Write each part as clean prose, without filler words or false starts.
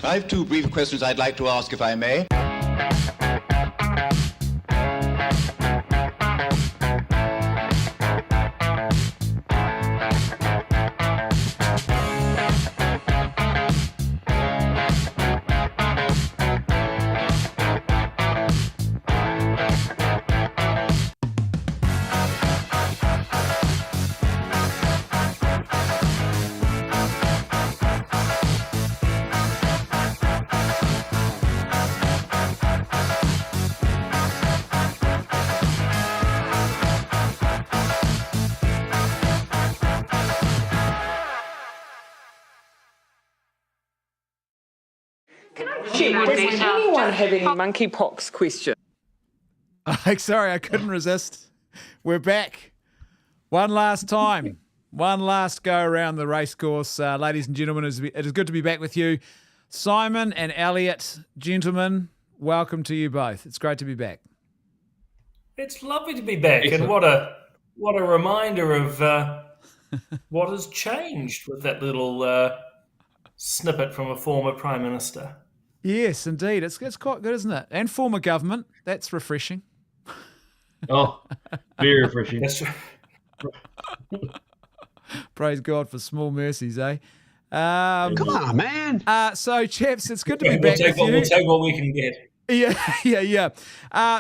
I have two brief questions I'd like to ask, if I may. Does anyone have any monkeypox question? Sorry, I couldn't resist. We're back. One last time. One last go around the racecourse. Ladies and gentlemen, it is good to be back with you. Simon and Elliot, gentlemen, welcome to you both. It's great to be back. It's lovely to be back. Excellent. And what a reminder of what has changed with that little snippet from a former Prime Minister. Yes, indeed. It's quite good, isn't it? And former government. That's refreshing. Oh, very refreshing. That's true. Praise God for small mercies, eh? Come on, man. So, chaps, it's good to be back with you. We'll take what we can get. Yeah.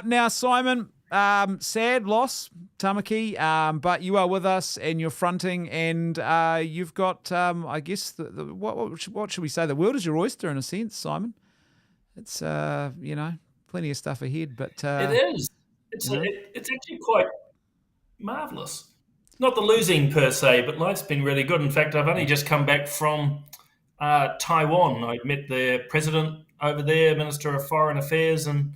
Now, Simon, sad loss, 𝗡𝗚𝗚𝗏, but you are with us and you're fronting, and you've got, I guess, what should we say? The world is your oyster in a sense, Simon. It's, plenty of stuff ahead, but... it is. It's actually quite marvellous. Not the losing per se, but life's been really good. In fact, I've only just come back from Taiwan. I met the president over there, Minister of Foreign Affairs, and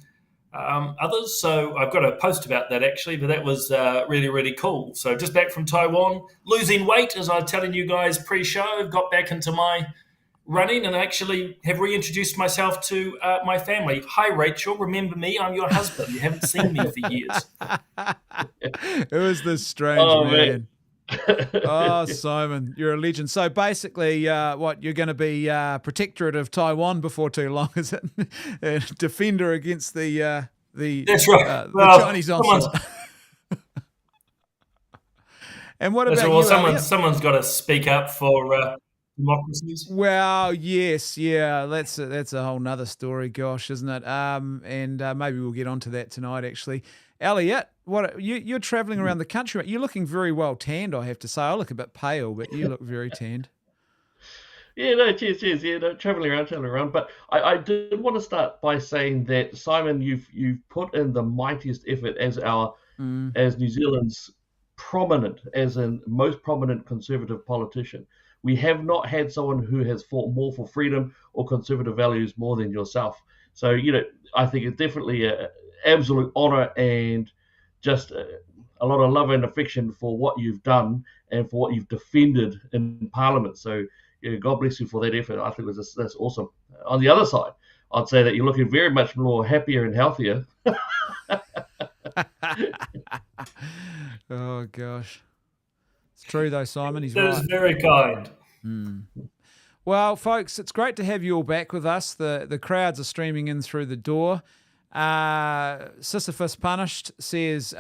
others. So I've got a post about that actually, but that was really, really cool. So just back from Taiwan, losing weight, as I was telling you guys pre-show, got back into my running and actually have reintroduced myself to my family. Hi, Rachel. Remember me? I'm your husband. You haven't seen me for years. It was this strange man. Oh, Simon, you're a legend. So basically, you're going to be protectorate of Taiwan before too long, is it? Defender against the That's right. The Chinese onslaught. And what about you? Someone's got to speak up for democracies. Well, yes, yeah, that's a whole nother story, gosh, isn't it? And maybe we'll get onto that tonight, actually. Elliot, you're travelling around the country. You're looking very well tanned, I have to say. I look a bit pale, but you look very tanned. Yeah, no, cheers. Yeah, no, travelling around. But I did want to start by saying that, Simon, you've put in the mightiest effort as New Zealand's most prominent conservative politician. We have not had someone who has fought more for freedom or conservative values more than yourself. So, I think it's definitely an absolute honour and just a lot of love and affection for what you've done and for what you've defended in Parliament. So, God bless you for that effort. I think that's awesome. On the other side, I'd say that you're looking very much more happier and healthier. Oh, gosh. It's true, though, Simon. He's right. That is very kind. Well, folks, it's great to have you all back with us. The crowds are streaming in through the door. Sisyphus Punished says,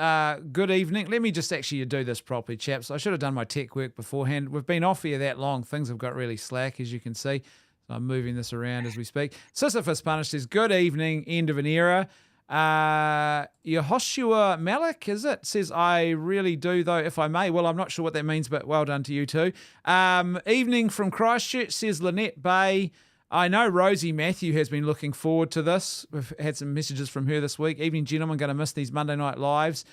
good evening. Let me just actually do this properly, chaps. I should have done my tech work beforehand. We've been off here that long. Things have got really slack, as you can see. So I'm moving this around as we speak. Sisyphus Punished says, good evening, end of an era. Yehoshua Malik, is it? Says, I really do, though, if I may. Well, I'm not sure what that means, but well done to you too. Evening from Christchurch, says Lynette Bay. I know Rosie Matthew has been looking forward to this. We've had some messages from her this week. Evening, gentlemen, going to miss these Monday night lives.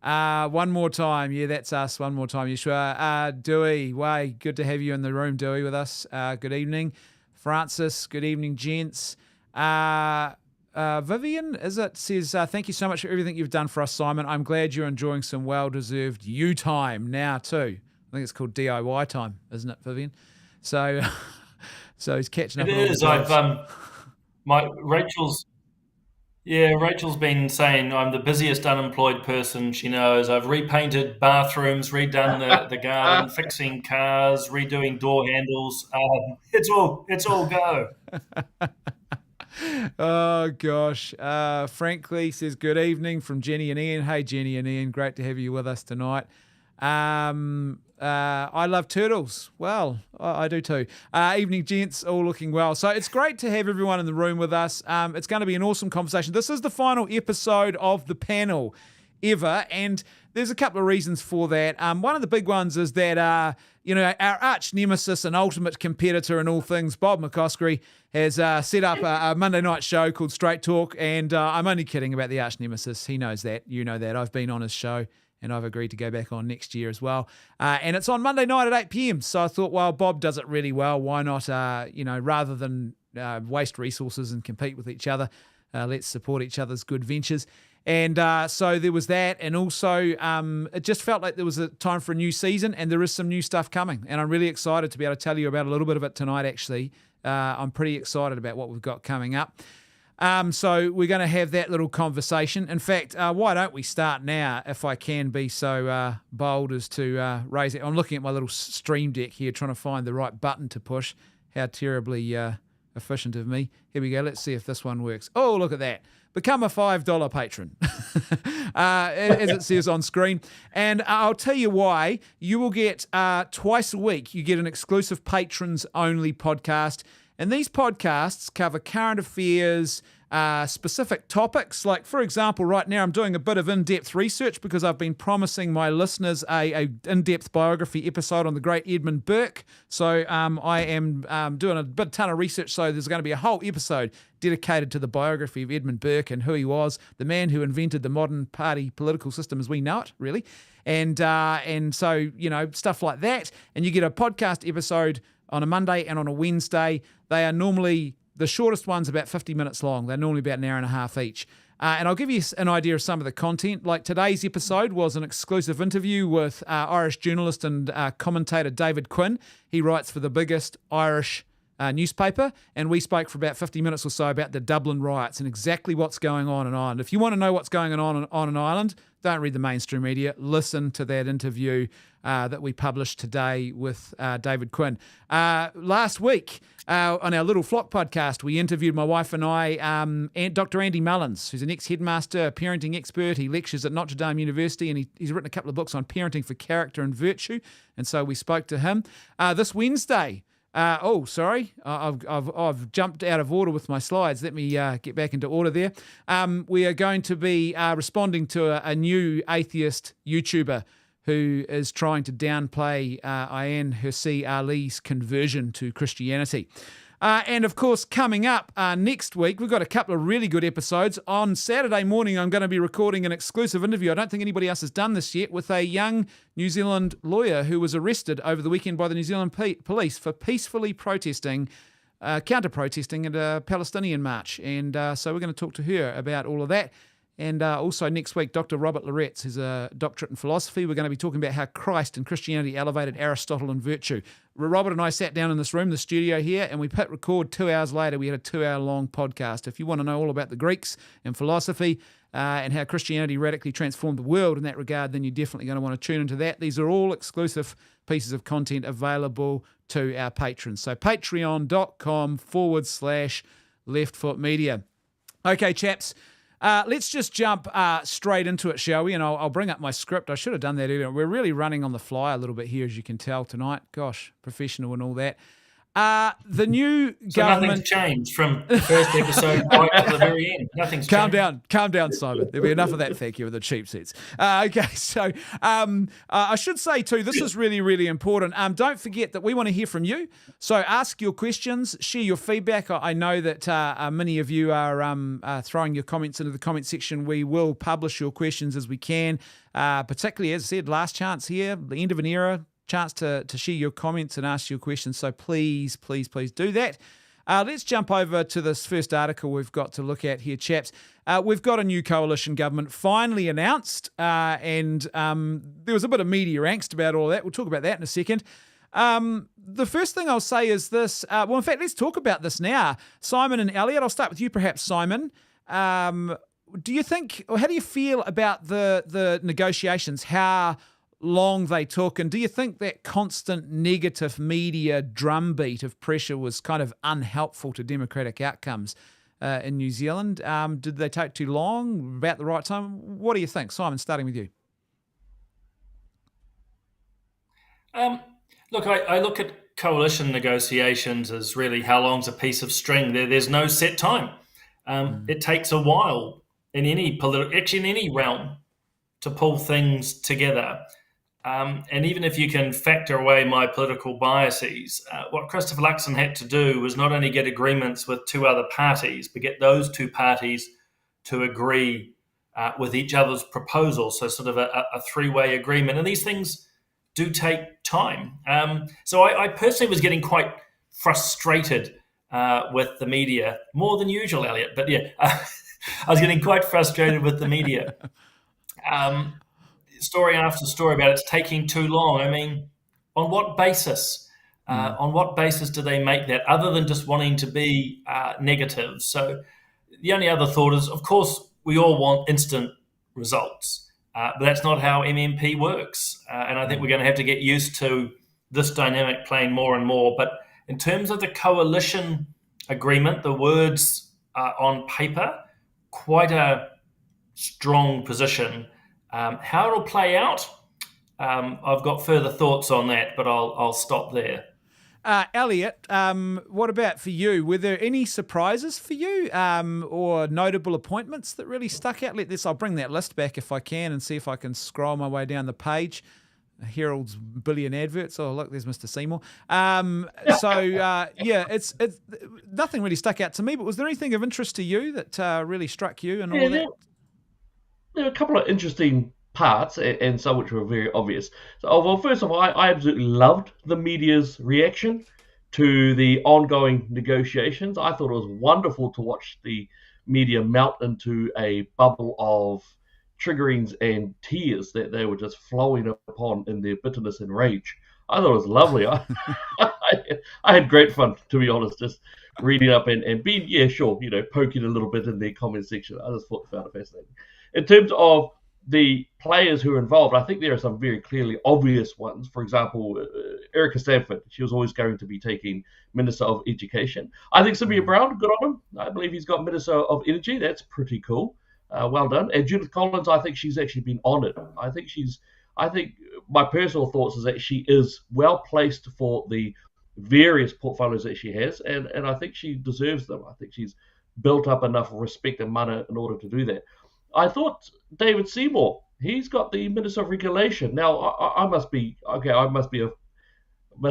One more time. Yeah, that's us. One more time, Yeshua. Dewey, way, good to have you in the room, Dewey, with us. Good evening. Francis, good evening, gents. Vivian, is it, says, thank you so much for everything you've done for us, Simon. I'm glad you're enjoying some well-deserved you time now too. I think it's called DIY time, isn't it, Vivian? So he's catching up. It is. Rachel's Yeah, Rachel's been saying I'm the busiest unemployed person she knows. I've repainted bathrooms, redone the garden, fixing cars, redoing door handles. It's all go. Oh, gosh. Frankly says, good evening from Jenny and Ian. Hey, Jenny and Ian, great to have you with us tonight. I love turtles. Well, I do too. Evening, gents, all looking well. So it's great to have everyone in the room with us. It's going to be an awesome conversation. This is the final episode of the panel ever, and there's a couple of reasons for that. One of the big ones is that, our arch nemesis and ultimate competitor in all things, Bob McCoskrie, has set up a Monday night show called Straight Talk, and I'm only kidding about the arch nemesis. He knows that. You know that. I've been on his show, and I've agreed to go back on next year as well. And it's on Monday night at 8 p.m. So I thought, well, Bob does it really well. Why not, rather than waste resources and compete with each other, let's support each other's good ventures. And so there was that. And also it just felt like there was a time for a new season, and there is some new stuff coming. And I'm really excited to be able to tell you about a little bit of it tonight, actually. I'm pretty excited about what we've got coming up. So we're going to have that little conversation. In fact, why don't we start now, if I can be so bold as to raise it. I'm looking at my little stream deck here, trying to find the right button to push. How terribly efficient of me. Here we go. Let's see if this one works. Oh, look at that. Become a $5 patron, as it says on screen. And I'll tell you why. You will get twice a week, you get an exclusive patrons-only podcast. And these podcasts cover current affairs, specific topics. Like, for example, right now I'm doing a bit of in-depth research because I've been promising my listeners a in-depth biography episode on the great Edmund Burke. So I am doing a ton of research, so there's going to be a whole episode dedicated to the biography of Edmund Burke and who he was, the man who invented the modern party political system as we know it, really. And so, stuff like that. And you get a podcast episode on a Monday and on a Wednesday. They are normally, the shortest ones, about 50 minutes long. They're normally about an hour and a half each. And I'll give you an idea of some of the content. Like today's episode was an exclusive interview with Irish journalist and commentator David Quinn. He writes for the biggest Irish newspaper, and we spoke for about 50 minutes or so about the Dublin riots and exactly what's going on in Ireland. If you want to know what's going on in Ireland, don't read the mainstream media. Listen to that interview that we published today with David Quinn. Last week, on our Little Flock podcast, we interviewed my wife and I, Dr. Andy Mullins, who's an ex-headmaster, a parenting expert. He lectures at Notre Dame University, and he's written a couple of books on parenting for character and virtue. And so we spoke to him. This Wednesday, I've jumped out of order with my slides. Let me get back into order there. We are going to be responding to a new atheist YouTuber who is trying to downplay Ayaan Hirsi Ali's conversion to Christianity. And of course, coming up next week, we've got a couple of really good episodes. On Saturday morning, I'm going to be recording an exclusive interview. I don't think anybody else has done this yet, with a young New Zealand lawyer who was arrested over the weekend by the New Zealand police for peacefully protesting, counter-protesting at a Palestinian march. And so we're going to talk to her about all of that. And also next week, Dr. Robert Loretz, who's a doctorate in philosophy. We're going to be talking about how Christ and Christianity elevated Aristotle and virtue. Robert and I sat down in this room, the studio here, and we hit record 2 hours later. We had a 2-hour-long podcast. If you want to know all about the Greeks and philosophy and how Christianity radically transformed the world in that regard, then you're definitely going to want to tune into that. These are all exclusive pieces of content available to our patrons. So patreon.com/leftfootmedia. Okay, chaps. Let's just jump straight into it, shall we? And I'll bring up my script. I should have done that earlier. We're really running on the fly a little bit here, as you can tell tonight. Gosh, professional and all that. The new government... Nothing's changed from the first episode right to the very end. Nothing's changed. Calm down, Simon. There'll be enough of that, thank you, with the cheap seats. Okay, so I should say too, this is really, really important. Don't forget that we want to hear from you. So ask your questions, share your feedback. I know that many of you are throwing your comments into the comment section. We will publish your questions as we can, particularly, as I said, last chance here, the end of an era, chance to share your comments and ask your questions. So please do that. Let's jump over to this first article we've got to look at here, chaps. We've got a new coalition government finally announced, and there was a bit of media angst about all that. We'll talk about that in a second. The first thing I'll say is this. In fact, let's talk about this now. Simon and Elliot, I'll start with you perhaps, Simon. Do you think, or how do you feel about the negotiations, how long they took, and do you think that constant negative media drumbeat of pressure was kind of unhelpful to democratic outcomes in New Zealand? Did they take too long, about the right time? What do you think? Simon, starting with you. Look, I look at coalition negotiations as really how long's a piece of string. There's no set time. It takes a while in any actually in any realm to pull things together. And even if you can factor away my political biases, what Christopher Luxon had to do was not only get agreements with two other parties, but get those two parties to agree with each other's proposals. So sort of a three-way agreement. And these things do take time. So I personally was getting quite frustrated with the media, more than usual, Elliot. But yeah, I was getting quite frustrated with the media. Story after story about it's taking too long. I mean, on what basis? On what basis do they make that, other than just wanting to be negative? So the only other thought is, of course, we all want instant results, but that's not how MMP works. And I think we're going to have to get used to this dynamic playing more and more. But in terms of the coalition agreement, the words on paper, quite a strong position. How it'll play out, I've got further thoughts on that, but I'll stop there. Elliot, what about for you? Were there any surprises for you or notable appointments that really stuck out? I'll bring that list back if I can and see if I can scroll my way down the page. Herald's billion adverts. Oh, look, there's Mr. Seymour. It's nothing really stuck out to me, but was there anything of interest to you that really struck you and all of that? There are a couple of interesting parts and some which were very obvious. So, well, first of all, I absolutely loved the media's reaction to the ongoing negotiations. I thought it was wonderful to watch the media melt into a bubble of triggerings and tears that they were just flowing upon in their bitterness and rage. I thought it was lovely. I had great fun, to be honest, just reading up and being, poking a little bit in their comment section. I just found it fascinating. In terms of the players who are involved, I think there are some very clearly obvious ones. For example, Erica Stanford, she was always going to be taking Minister of Education. I think Sylvia Brown, good on him. I believe he's got Minister of Energy. That's pretty cool. Well done. And Judith Collins, I think she's actually been honoured. I think my personal thoughts is that she is well placed for the various portfolios that she has, and I think she deserves them. I think she's built up enough respect and mana in order to do that. I thought David Seymour, he's got the Minister of Regulation. Now, I must be a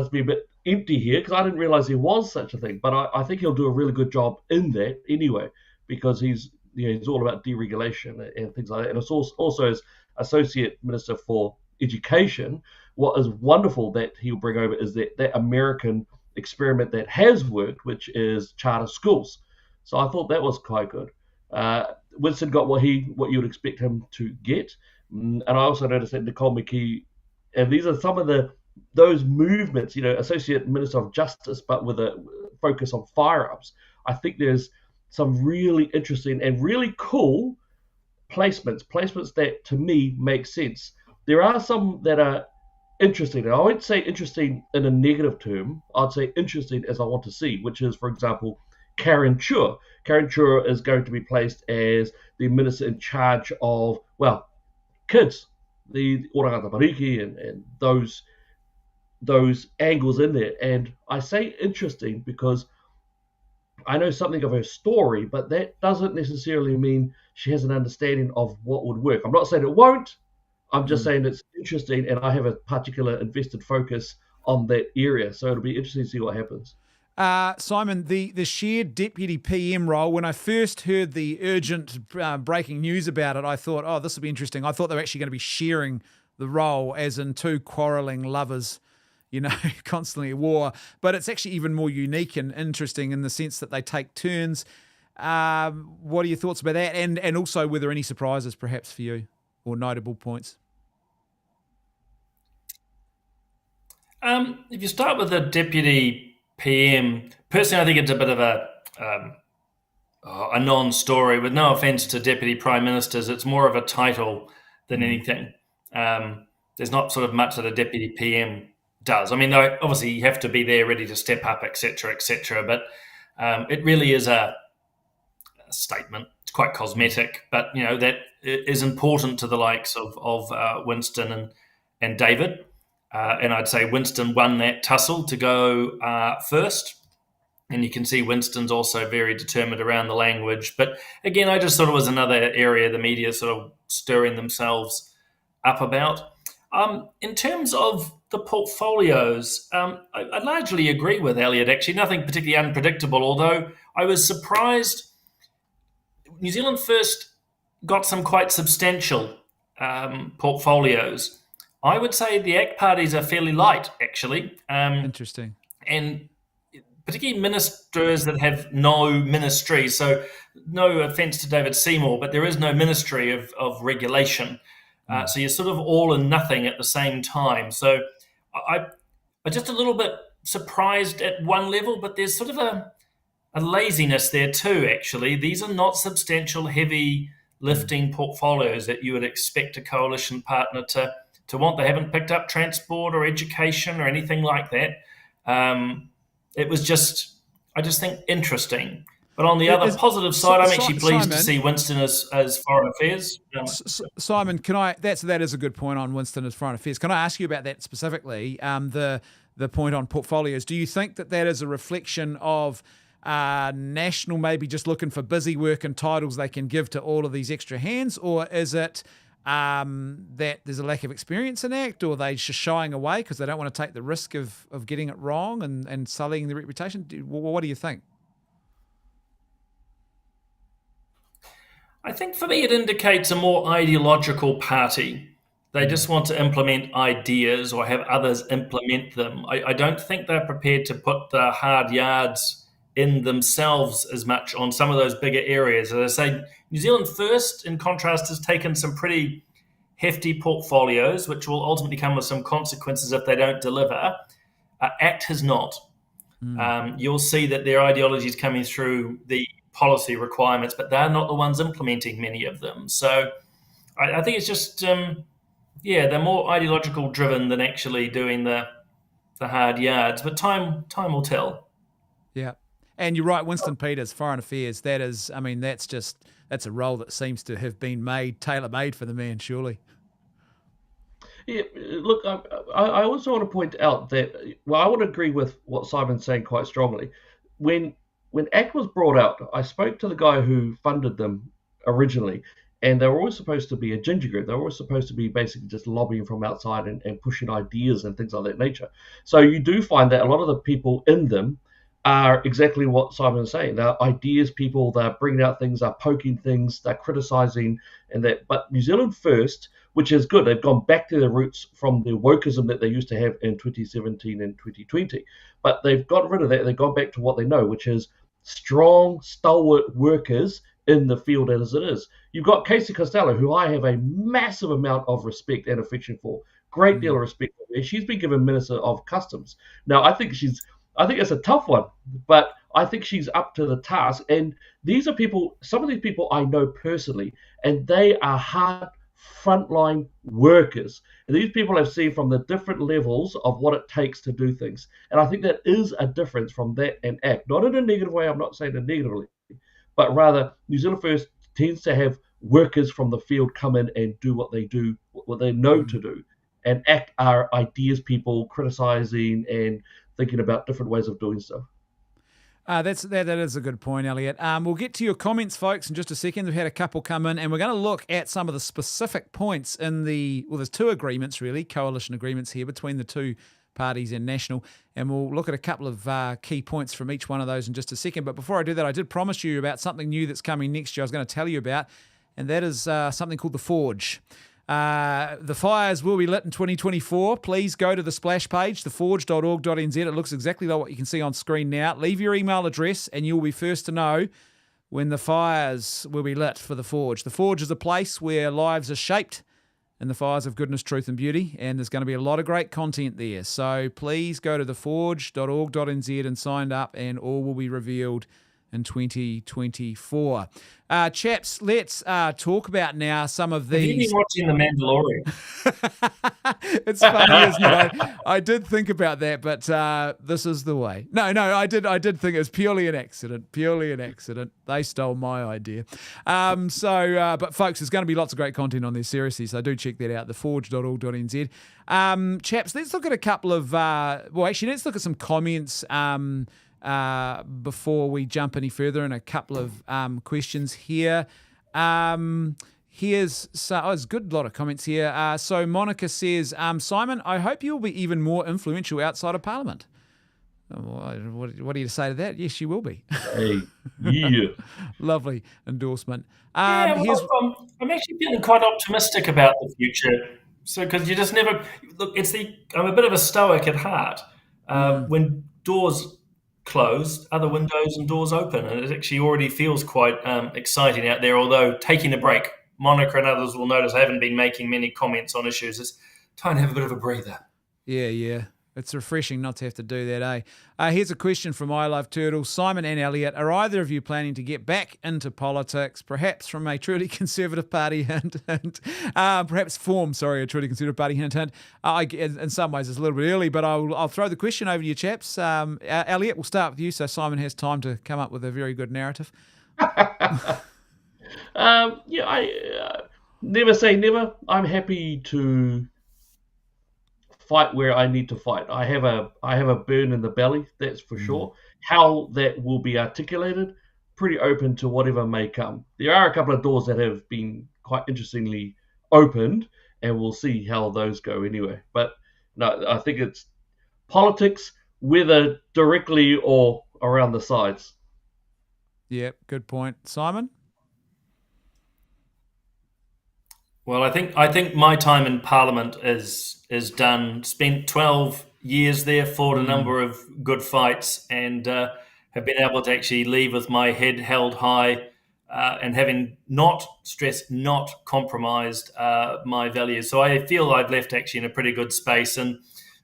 bit empty here because I didn't realize there was such a thing. But I think he'll do a really good job in that anyway, because he's all about deregulation and things like that. And it's also as Associate Minister for Education, what is wonderful that he'll bring over is that American experiment that has worked, which is charter schools. So I thought that was quite good. Winston got what you would expect him to get, and I also noticed that 𝗠𝗢𝗡𝗗𝗧, and these are some of those movements, Associate Minister of Justice, but with a focus on firearms. I think there's some really interesting and really cool placements that to me make sense. There are some that are interesting, and I won't say interesting in a negative term. I'd say interesting as I want to see, which is, for example, Karen Chua. Karen Chua is going to be placed as the minister in charge of, kids, the orangata mariki and those angles in there. And I say interesting because I know something of her story, but that doesn't necessarily mean she has an understanding of what would work. I'm not saying it won't. I'm just saying it's interesting, and I have a particular invested focus on that area. So it'll be interesting to see what happens. Simon, the shared deputy PM role, when I first heard the urgent breaking news about it, I thought, oh, this will be interesting. I thought they were actually going to be sharing the role, as in two quarrelling lovers, constantly at war. But it's actually even more unique and interesting in the sense that they take turns. What are your thoughts about that? And also, were there any surprises perhaps for you or notable points? If you start with the deputy PM, personally, I think it's a bit of a a non-story. With no offence to deputy prime ministers, it's more of a title than anything. There's not sort of much that a deputy PM does. I mean, though, obviously you have to be there ready to step up, etc., etc. But it really is a statement. It's quite cosmetic, but that is important to the likes of Winston and David. And I'd say Winston won that tussle to go first. And you can see Winston's also very determined around the language. But again, I just thought it was another area the media sort of stirring themselves up about. In terms of the portfolios, I largely agree with Elliot, actually. Nothing particularly unpredictable, although I was surprised. New Zealand First got some quite substantial portfolios. I would say the ACT parties are fairly light, actually. Interesting. And particularly ministers that have no ministry. So no offence to David Seymour, but there is no ministry of regulation. So you're sort of all and nothing at the same time. So I'm just a little bit surprised at one level, but there's sort of a laziness there too, actually. These are not substantial, heavy lifting portfolios that you would expect a coalition partner to want. They haven't picked up transport or education or anything like that. It was just, I just think, interesting. But on the other positive side, I'm actually pleased to see Winston as foreign affairs. Simon, that is a good point on Winston as foreign affairs. Can I ask you about that specifically? The point on portfolios. Do you think that is a reflection of National maybe just looking for busy work and titles they can give to all of these extra hands, or is it that there's a lack of experience in ACT, or they just shying away because they don't want to take the risk of getting it wrong and sullying the reputation? What do you think? I think for me it indicates a more ideological party. They just want to implement ideas or have others implement them. I don't think they're prepared to put the hard yards in themselves as much on some of those bigger areas. As I say, New Zealand First, in contrast, has taken some pretty hefty portfolios, which will ultimately come with some consequences if they don't deliver. ACT has not. You'll see that their ideology is coming through the policy requirements, but they're not the ones implementing many of them. So I think it's just, they're more ideological driven than actually doing the hard yards. But time will tell. Yeah. And you're right, Winston Peters, Foreign Affairs, that's a role that seems to have been tailor-made for the man, surely. Yeah, look, I also want to point out that, I would agree with what Simon's saying quite strongly. When ACT was brought out, I spoke to the guy who funded them originally, and they were always supposed to be a ginger group. They were always supposed to be basically just lobbying from outside and pushing ideas and things of that nature. So you do find that a lot of the people in them are exactly what Simon is saying. They're ideas people, they're bringing out things, they're poking things, they're criticising, and that. But New Zealand First, which is good, they've gone back to their roots from the wokeism that they used to have in 2017 and 2020. But they've got rid of that, they've gone back to what they know, which is strong, stalwart workers in the field as it is. You've got Casey Costello, who I have a massive amount of respect and affection for. Great deal of respect for her. She's been given Minister of Customs. Now, I think it's a tough one, but I think she's up to the task. And these are people, some of these people I know personally, and they are hard frontline workers. And these people have seen from the different levels of what it takes to do things. And I think that is a difference from that and ACT. Not in a negative way, I'm not saying it negatively, but rather New Zealand First tends to have workers from the field come in and do what they do, what they know to do. And ACT are ideas people criticising and thinking about different ways of doing stuff. That is a good point, Elliot. We'll get to your comments, folks, in just a second. We've had a couple come in, and we're going to look at some of the specific points in there's two agreements, really, coalition agreements here between the two parties and National, and we'll look at a couple of key points from each one of those in just a second. But before I do that, I did promise you about something new that's coming next year I was going to tell you about, and that is something called The Forge. The fires will be lit in 2024. Please go to the splash page, theforge.org.nz. It looks exactly like what you can see on screen now. Leave your email address and you'll be first to know when the fires will be lit for The Forge. The Forge is a place where lives are shaped in the fires of goodness, truth and beauty, and there's going to be a lot of great content there. So please go to theforge.org.nz and sign up, and all will be revealed in 2024. Chaps, let's talk about now some of Have you these. been watching The Mandalorian? It's funny, isn't it? I did think about that, but this is the way. No, I did think it was purely an accident. They stole my idea. But folks, there's going to be lots of great content on this seriously, so do check that out, theforge.org.nz. Chaps, let's look at a couple of, let's look at some comments before we jump any further, and a couple of questions here. There's a good lot of comments here. So Monica says, Simon, I hope you'll be even more influential outside of Parliament. What do you say to that? Yes, you will be. Hey, yeah. Lovely endorsement. I'm actually feeling quite optimistic about the future. So, because you just never look. I'm a bit of a stoic at heart. When doors close, other windows and doors open, and it actually already feels quite exciting out there. Although taking a break, Monica and others will notice I haven't been making many comments on issues. It's time to have a bit of a breather. Yeah. It's refreshing not to have to do that, eh? Here's a question from I Love Turtles. Simon and Elliot, are either of you planning to get back into politics, perhaps from a truly conservative party hint? Perhaps form, a truly conservative party hint. In some ways, it's a little bit early, but I'll throw the question over to you, chaps. Elliot, we'll start with you, so Simon has time to come up with a very good narrative. Never say never. I'm happy to fight where I need to fight. I have a burn in the belly, that's for sure. How that will be articulated, pretty open to whatever may come. There are a couple of doors that have been quite interestingly opened, and we'll see how those go anyway. But no, I think it's politics, whether directly or around the sides. Yeah, good point. Simon? Well, I think my time in Parliament is done. Spent 12 years there, fought a number of good fights, and have been able to actually leave with my head held high, and having not compromised my values. So I feel I've left actually in a pretty good space, and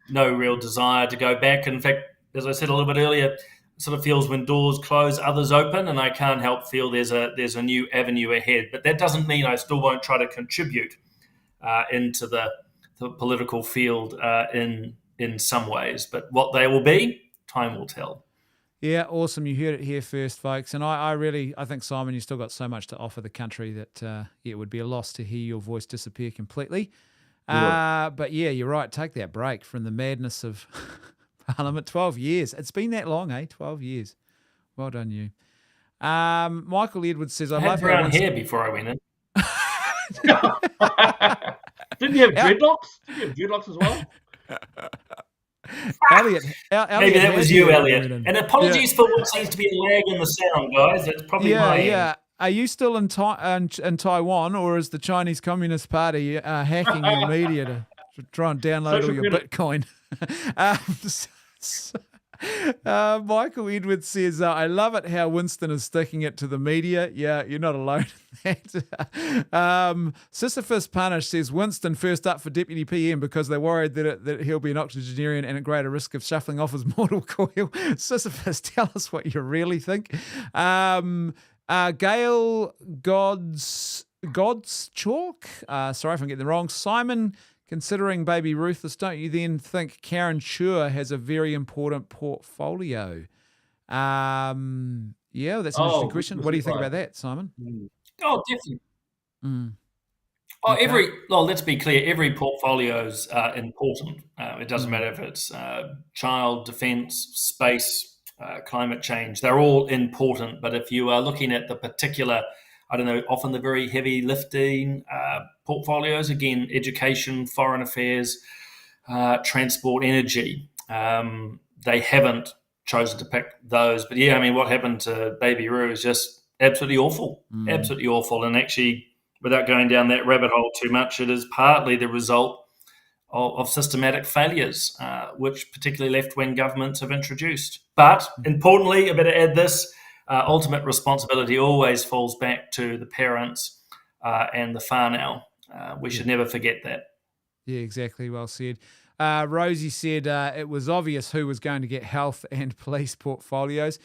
no real desire to go back. In fact, as I said a little bit earlier, it sort of feels when doors close, others open, and I can't help feel there's a new avenue ahead. But that doesn't mean I still won't try to contribute into the political field in some ways. But what they will be, time will tell. Yeah, awesome. You heard it here first, folks. And I think, Simon, you've still got so much to offer the country that it would be a loss to hear your voice disappear completely. But yeah, you're right. Take that break from the madness of Parliament. 12 years. It's been that long, eh? 12 years. Well done, you. Michael Edwards says, I had brown hair before I went in. Didn't you have dreadlocks? Didn't you have dreadlocks as well? Elliot, maybe that was you, Elliot. And apologies for what seems to be a lag in the sound, guys. It's probably my end. Are you still in Taiwan, or is the Chinese Communist Party hacking your media to try and download all your Bitcoin? Michael Edwards says, I love it how Winston is sticking it to the media. Yeah, you're not alone in that. Sisyphus Punish says, Winston first up for Deputy PM because they're worried that he'll be an octogenarian and at greater risk of shuffling off his mortal coil. Sisyphus, tell us what you really think. Gail God's Chalk, sorry if I'm getting it wrong. Simon, considering Baby Ruthless, don't you then think Karen Chua has a very important portfolio? Yeah, that's an interesting question. What do you think about that, Simon? Oh, definitely. Let's be clear, every portfolio is important. It doesn't matter if it's child, defence, space, climate change. They're all important. But if you are looking at the particular, often the very heavy lifting portfolios, again, education, foreign affairs, transport, energy, they haven't chosen to pick those. But yeah, what happened to Baby Roo is just absolutely awful, absolutely awful. And actually, without going down that rabbit hole too much, it is partly the result of systematic failures, which particularly left-wing governments have introduced. But importantly, I better add this, ultimate responsibility always falls back to the parents and the whānau. We should never forget that. Yeah, exactly. Well said. Rosie said it was obvious who was going to get health and police portfolios.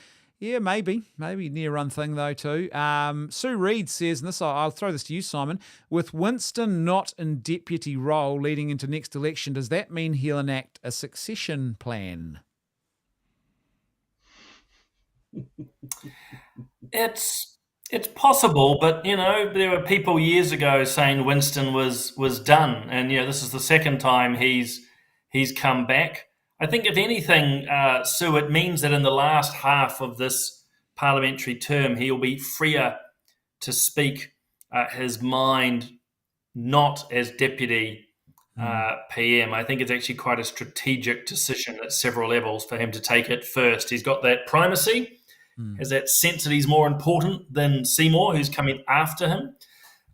Yeah, maybe near run thing though too. Sue Reed says, and this I'll throw this to you, Simon. With Winston not in deputy role leading into next election, does that mean he'll enact a succession plan? It's possible, but there were people years ago saying Winston was done, and this is the second time he's come back. I think, if anything, Sue, it means that in the last half of this parliamentary term, he'll be freer to speak his mind, not as deputy PM. I think it's actually quite a strategic decision at several levels for him to take it first. He's got that primacy, has that sense that he's more important than Seymour, who's coming after him.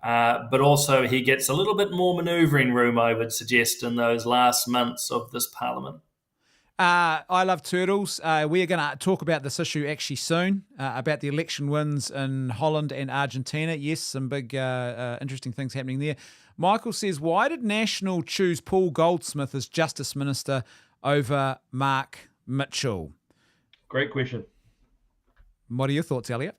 But also he gets a little bit more manoeuvring room, I would suggest, in those last months of this parliament. I love turtles. We are going to talk about this issue actually soon, about the election wins in Holland and Argentina. Yes, some big interesting things happening there. Michael says, why did National choose Paul Goldsmith as Justice Minister over Mark Mitchell? Great question. What are your thoughts, Elliot?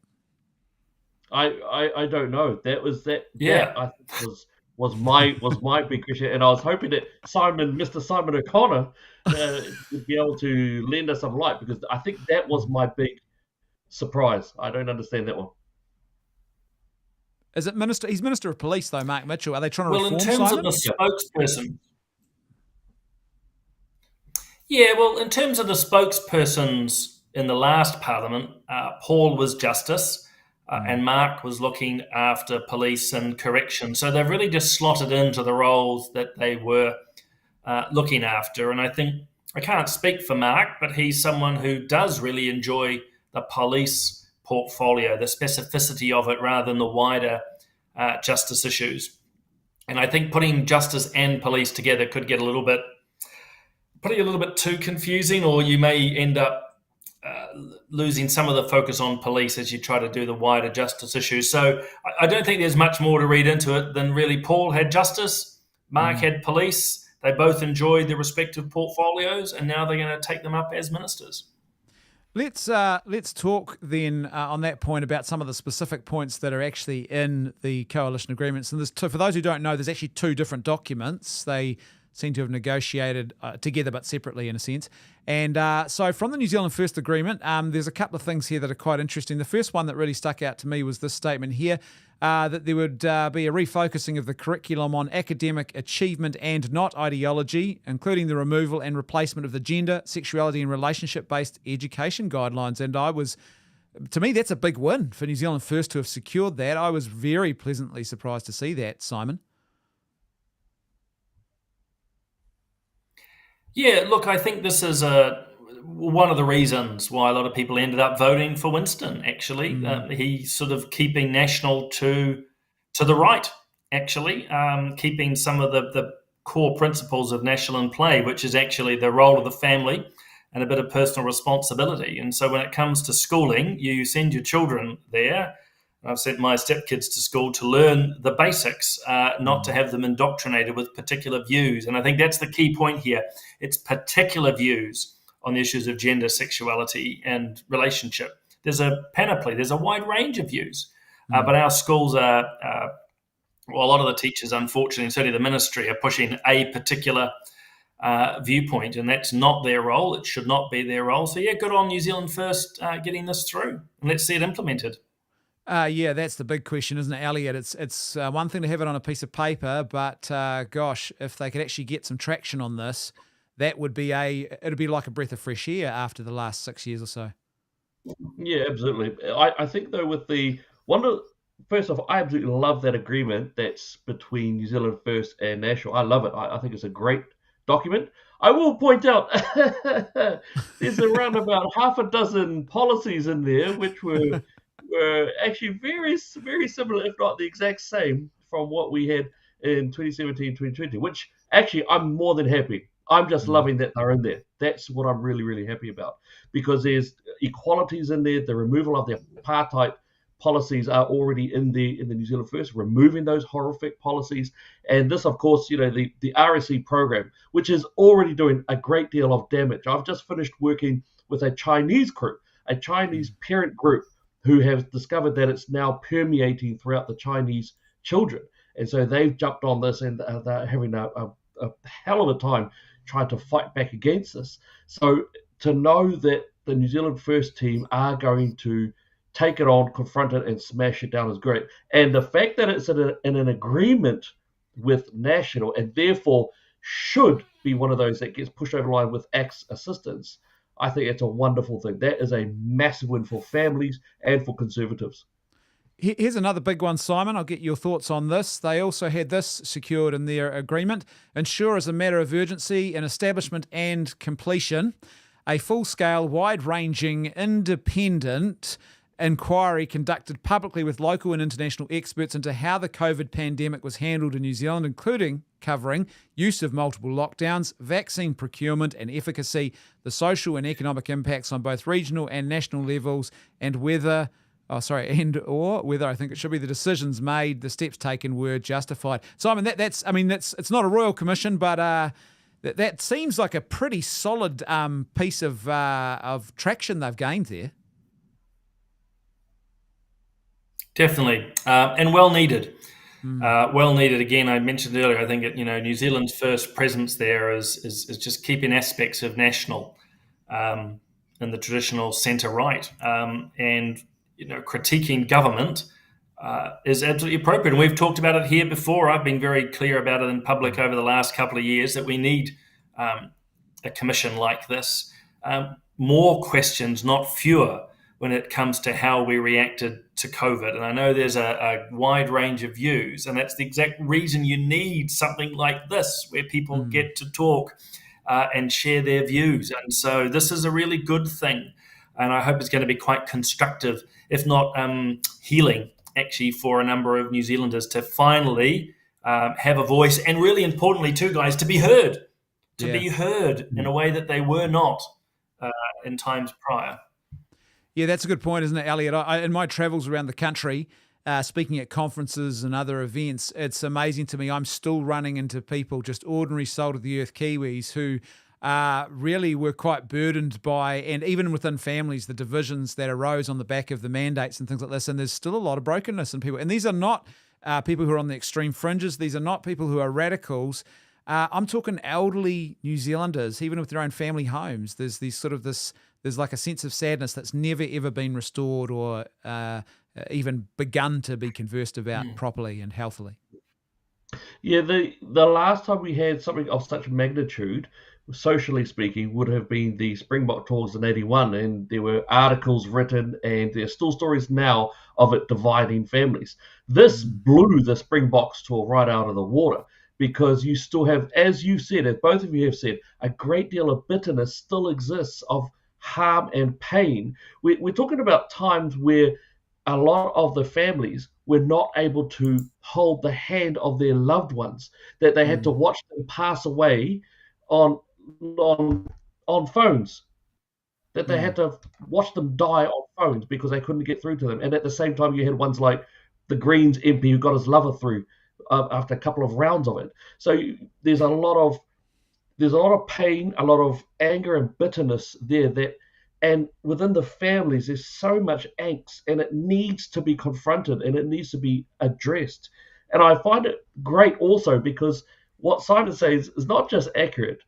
I don't know. Yeah. That I think was my big question, and I was hoping that Mr. Simon O'Connor would be able to lend us some light, because I think that was my big surprise. I don't understand that one. Is it minister? He's Minister of Police though, Mark Mitchell. Are they trying to reform in terms Simon? of the spokesperson. Yeah, well, in terms of the spokespersons in the last parliament, Paul was Justice. And Mark was looking after police and correction. So they've really just slotted into the roles that they were looking after. And I think, I can't speak for Mark, but he's someone who does really enjoy the police portfolio, the specificity of it, rather than the wider justice issues. And I think putting justice and police together could get a little bit too confusing, or you may end up losing some of the focus on police as you try to do the wider justice issues. So I don't think there's much more to read into it than really Paul had justice, Mark had police. They both enjoyed their respective portfolios, and now they're going to take them up as ministers. Let's talk then on that point about some of the specific points that are actually in the coalition agreements. And there's for those who don't know, there's actually two different documents. They seem to have negotiated together but separately in a sense. And so from the New Zealand First Agreement, there's a couple of things here that are quite interesting. The first one that really stuck out to me was this statement here, that there would be a refocusing of the curriculum on academic achievement and not ideology, including the removal and replacement of the gender, sexuality and relationship-based education guidelines. And to me, that's a big win for New Zealand First to have secured that. I was very pleasantly surprised to see that, Simon. Yeah, look, I think this is one of the reasons why a lot of people ended up voting for Winston, actually. He's sort of keeping National to the right, actually, keeping some of the core principles of National in play, which is actually the role of the family and a bit of personal responsibility. And so when it comes to schooling, you send your children there. I've sent my stepkids to school to learn the basics, not to have them indoctrinated with particular views. And I think that's the key point here. It's particular views on the issues of gender, sexuality, and relationship. There's a panoply. There's a wide range of views. But our schools a lot of the teachers, unfortunately, and certainly the ministry, are pushing a particular viewpoint, and that's not their role. It should not be their role. So, yeah, good on New Zealand First getting this through. And let's see it implemented. Yeah, that's the big question, isn't it, Elliot? It's one thing to have it on a piece of paper, but gosh, if they could actually get some traction on this, that would be it'd be like a breath of fresh air after the last 6 years or so. Yeah, absolutely. I think though, first off, I absolutely love that agreement that's between New Zealand First and National. I love it. I think it's a great document. I will point out there's around about half a dozen policies in there which were actually very, very similar, if not the exact same, from what we had in 2017, 2020, which actually I'm more than happy. I'm just loving that they're in there. That's what I'm really, really happy about, because there's equalities in there. The removal of the apartheid policies are already in the New Zealand First, removing those horrific policies. And this, of course, the RSE program, which is already doing a great deal of damage. I've just finished working with a Chinese crew, a Chinese parent group who have discovered that it's now permeating throughout the Chinese children. And so they've jumped on this, and they're having a hell of a time trying to fight back against this. So to know that the New Zealand first team are going to take it on, confront it, and smash it down is great. And the fact that it's in an agreement with National, and therefore should be one of those that gets pushed over the line with ACT's assistance, I think it's a wonderful thing. That is a massive win for families and for Conservatives. Here's another big one, Simon. I'll get your thoughts on this. They also had this secured in their agreement. Ensure as a matter of urgency an establishment and completion, a full-scale, wide-ranging, independent inquiry conducted publicly with local and international experts into how the COVID pandemic was handled in New Zealand, including covering use of multiple lockdowns, vaccine procurement and efficacy, the social and economic impacts on both regional and national levels, and whether I think it should be the decisions made, the steps taken were justified. Simon, it's not a royal commission, but that seems like a pretty solid piece of traction they've gained there. Definitely, and well needed. Well needed. Again, I mentioned earlier, I think New Zealand's first presence there is just keeping aspects of national in the traditional centre right, and critiquing government is absolutely appropriate. And we've talked about it here before. I've been very clear about it in public over the last couple of years that we need a commission like this. More questions, not fewer, when it comes to how we reacted to COVID. And I know there's a wide range of views, and that's the exact reason you need something like this, where people get to talk and share their views. And so this is a really good thing. And I hope it's going to be quite constructive, if not healing, actually, for a number of New Zealanders to finally have a voice, and really importantly too, guys, to be heard, be heard in a way that they were not in times prior. Yeah, that's a good point, isn't it, Elliot? In my travels around the country, speaking at conferences and other events, it's amazing to me. I'm still running into people, just ordinary salt-of-the-earth Kiwis, who really were quite burdened by, and even within families, the divisions that arose on the back of the mandates and things like this. And there's still a lot of brokenness in people. And these are not people who are on the extreme fringes. These are not people who are radicals. I'm talking elderly New Zealanders, even with their own family homes. There's like a sense of sadness that's never, ever been restored or even begun to be conversed about properly and healthily. Yeah, the last time we had something of such magnitude, socially speaking, would have been the Springbok talks in '81, and there were articles written, and there's still stories now of it dividing families. This blew the Springboks tour right out of the water, because you still have, as you said, as both of you have said, a great deal of bitterness still exists of harm and pain. We're talking about times where a lot of the families were not able to hold the hand of their loved ones, that they had to watch them pass away on phones, that they had to watch them die on phones because they couldn't get through to them. And at the same time, you had ones like the Greens MP who got his lover through after a couple of rounds of it. So there's a lot of pain, a lot of anger and bitterness there, and within the families there's so much angst, and it needs to be confronted and it needs to be addressed. And I find it great also because what Simon says is not just accurate.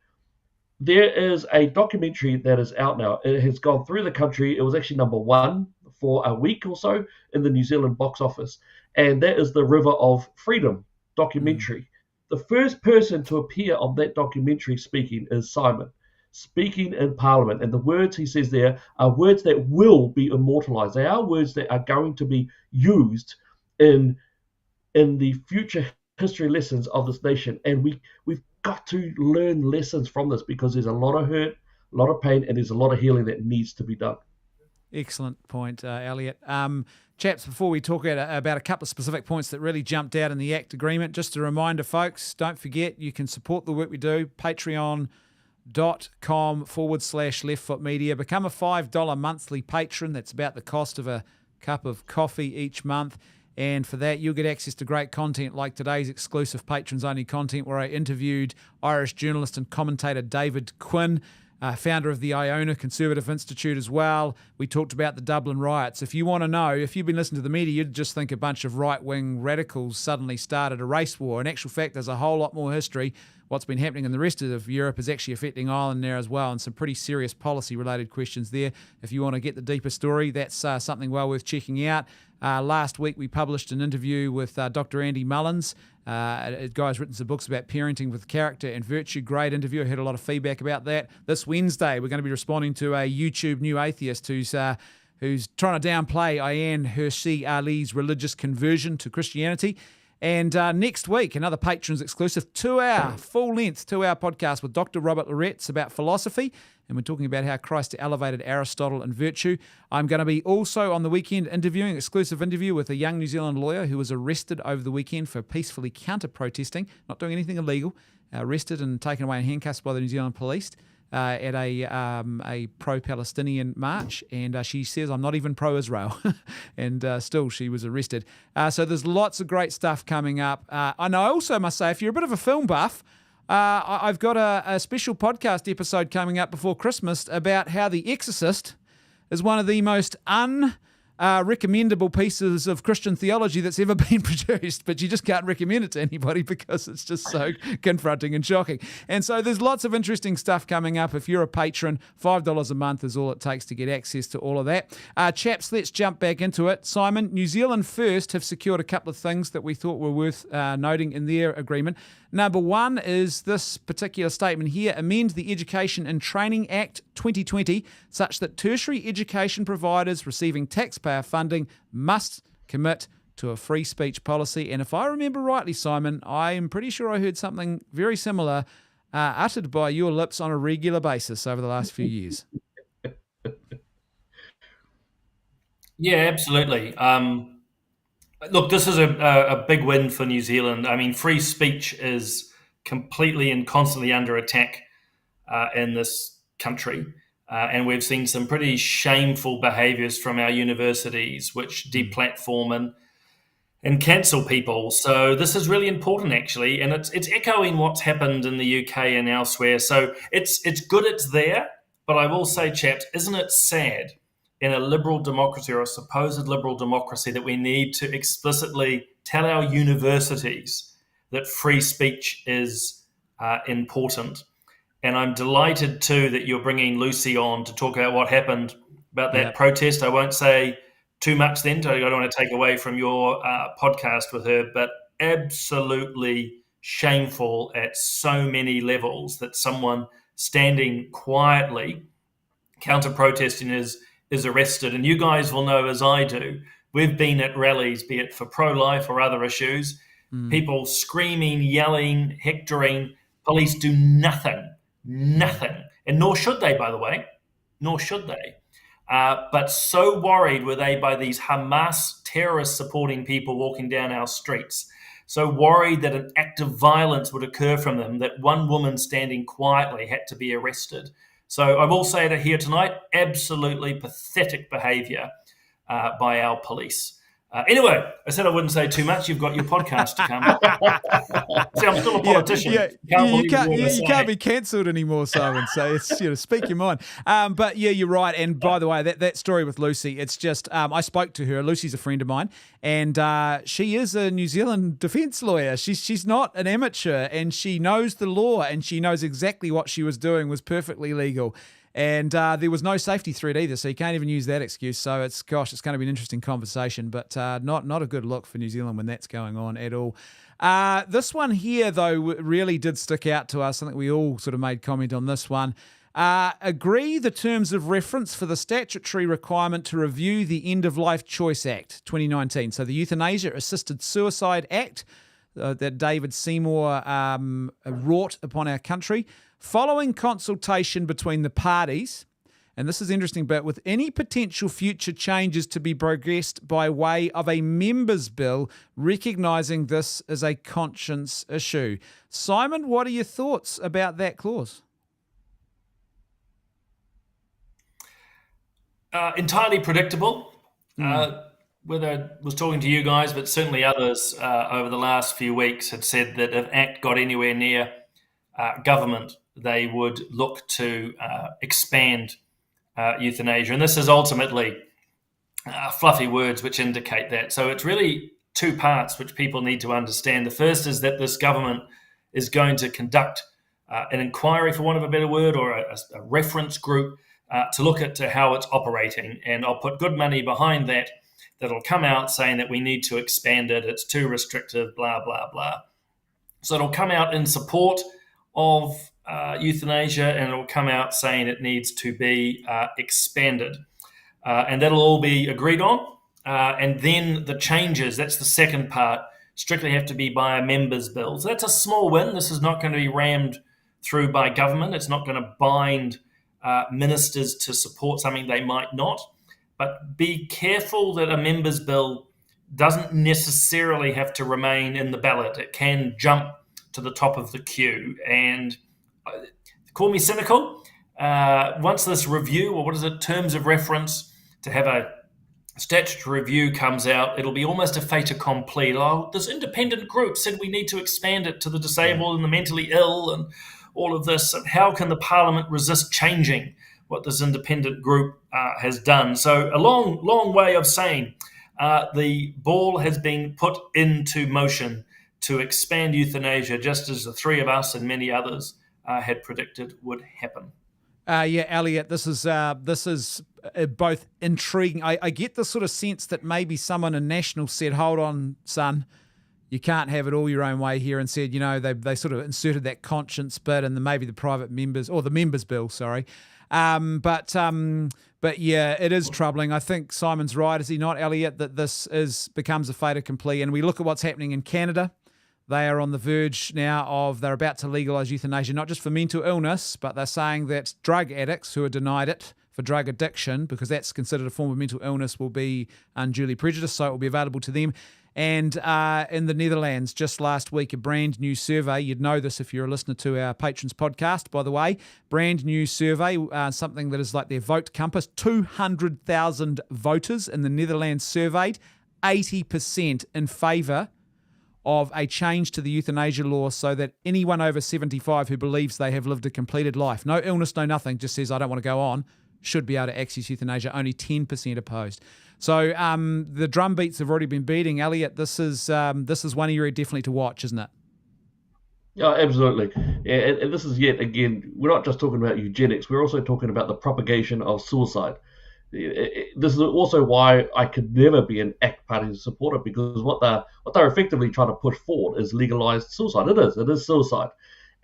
There is a documentary that is out now. It has gone through the country. It was actually number one for a week or so in the New Zealand box office, and that is the River of Freedom documentary. The first person to appear on that documentary speaking is Simon, speaking in Parliament. And the words he says there are words that will be immortalized. They are words that are going to be used in the future history lessons of this nation. And we've got to learn lessons from this, because there's a lot of hurt, a lot of pain, and there's a lot of healing that needs to be done. Excellent point, Elliot. Chaps, before we talk about a couple of specific points that really jumped out in the ACT agreement, just a reminder, folks, don't forget you can support the work we do, patreon.com/leftfootmedia. Become a $5 monthly patron. That's about the cost of a cup of coffee each month. And for that, you'll get access to great content like today's exclusive patrons-only content where I interviewed Irish journalist and commentator David Quinn. founder of the Iona Conservative Institute as well. We talked about the Dublin riots. If you want to know, if you've been listening to the media, you'd just think a bunch of right-wing radicals suddenly started a race war. In actual fact, there's a whole lot more history. What's been happening in the rest of Europe is actually affecting Ireland there as well, and some pretty serious policy-related questions there. If you want to get the deeper story, that's something well worth checking out. Last week, we published an interview with Dr. Andy Mullins. A guy's written some books about parenting with character and virtue. Great interview. I heard a lot of feedback about that. This Wednesday, we're going to be responding to a YouTube new atheist who's trying to downplay Ayaan Hirsi Ali's religious conversion to Christianity. And next week, another Patrons exclusive 2-hour, full-length 2-hour podcast with Dr. Robert Loretz about philosophy. And we're talking about how Christ elevated Aristotle and virtue. I'm going to be also on the weekend exclusive interview with a young New Zealand lawyer who was arrested over the weekend for peacefully counter-protesting, not doing anything illegal, arrested and taken away in handcuffs by the New Zealand police at a pro-Palestinian march. And she says, I'm not even pro-Israel. And still, she was arrested. So there's lots of great stuff coming up. And I also must say, if you're a bit of a film buff, I've got a special podcast episode coming up before Christmas about how The Exorcist is one of the most recommendable pieces of Christian theology that's ever been produced, but you just can't recommend it to anybody because it's just so confronting and shocking. And so there's lots of interesting stuff coming up. If you're a patron, $5 a month is all it takes to get access to all of that. Chaps, let's jump back into it. Simon, New Zealand First have secured a couple of things that we thought were worth noting in their agreement. Number one is this particular statement here: amend the Education and Training Act 2020 such that tertiary education providers receiving taxpayer funding must commit to a free speech policy. And if I remember rightly, Simon, I am pretty sure I heard something very similar uttered by your lips on a regular basis over the last few years. Yeah, absolutely. Look, this is a big win for New Zealand. I mean, free speech is completely and constantly under attack in this country. And we've seen some pretty shameful behaviours from our universities, which deplatform and cancel people. So this is really important, actually. And it's echoing what's happened in the UK and elsewhere. So it's good it's there. But I will say, chaps, isn't it sad in a liberal democracy, or a supposed liberal democracy, that we need to explicitly tell our universities that free speech is important? And I'm delighted, too, that you're bringing Lucy on to talk about what happened about that protest. I won't say too much then. I don't want to take away from your podcast with her, but absolutely shameful at so many levels that someone standing quietly counter-protesting is arrested. And you guys will know, as I do, we've been at rallies, be it for pro-life or other issues, people screaming, yelling, hectoring. Police do nothing. And nor should they, by the way, but so worried were they by these Hamas terrorist supporting people walking down our streets, so worried that an act of violence would occur from them, that one woman standing quietly had to be arrested. So I will say it here tonight, absolutely pathetic behaviour by our police. Anyway, I said I wouldn't say too much. You've got your podcast to come. See, I'm still a politician. You can't be cancelled anymore, Simon. So it's speak your mind. But yeah, you're right. And by the way, that story with Lucy, it's just I spoke to her. Lucy's a friend of mine, and she is a New Zealand defence lawyer. She's not an amateur, and she knows the law, and she knows exactly what she was doing was perfectly legal. And there was no safety threat either, so you can't even use that excuse. So it's going to be an interesting conversation, but not a good look for New Zealand when that's going on at all. This one here, though, really did stick out to us. I think we all sort of made comment on this one. Agree the terms of reference for the statutory requirement to review the End of Life Choice Act 2019. So the Euthanasia Assisted Suicide Act that David Seymour wrought upon our country. Following consultation between the parties, and this is interesting, but with any potential future changes to be progressed by way of a members' bill, recognising this as a conscience issue. Simon, what are your thoughts about that clause? Entirely predictable. Whether I was talking to you guys, but certainly others over the last few weeks had said that if ACT got anywhere near government, they would look to expand euthanasia. And this is ultimately fluffy words which indicate that. So it's really two parts which people need to understand. The first is that this government is going to conduct an inquiry, for want of a better word, or a reference group to look at how it's operating. And I'll put good money behind that. That'll come out saying that we need to expand it. It's too restrictive, blah, blah, blah. So it'll come out in support of euthanasia, and it'll come out saying it needs to be expanded. And that'll all be agreed on. And then the changes, that's the second part, strictly have to be by a members' bill. So that's a small win. This is not going to be rammed through by government. It's not going to bind ministers to support something they might not. But be careful that a members' bill doesn't necessarily have to remain in the ballot. It can jump to the top of the queue. And call me cynical. Once this review, or what is it, terms of reference, to have a statutory review comes out, it'll be almost a fait accompli. Oh, this independent group said we need to expand it to the disabled and the mentally ill and all of this. And how can the Parliament resist changing what this independent group has done? So a long way of saying the ball has been put into motion to expand euthanasia, just as the three of us and many others had predicted would happen. Yeah, Elliot, this is both intriguing. I get the sort of sense that maybe someone in National said, hold on, son, you can't have it all your own way here, and said, they sort of inserted that conscience bit and maybe the private members, or the members' bill, sorry. But yeah, it is troubling. I think Simon's right, is he not, Elliot, that this becomes a fait accompli. And we look at what's happening in Canada. They are on the verge now they're about to legalise euthanasia, not just for mental illness, but they're saying that drug addicts who are denied it for drug addiction, because that's considered a form of mental illness, will be unduly prejudiced, so it will be available to them. And in the Netherlands, just last week, a brand new survey, you'd know this if you're a listener to our Patrons podcast, by the way, brand new survey, something that is like their vote compass, 200,000 voters in the Netherlands surveyed, 80% in favour of a change to the euthanasia law so that anyone over 75 who believes they have lived a completed life, no illness, no nothing, just says, I don't want to go on, should be able to access euthanasia. Only 10% opposed. So the drum beats have already been beating. Elliot, this is one area definitely to watch, isn't it? Yeah, absolutely. Yeah, and this is yet again, we're not just talking about eugenics, we're also talking about the propagation of suicide. This is also why I could never be an ACT Party supporter, because what they're effectively trying to push forward is legalized suicide. It is suicide.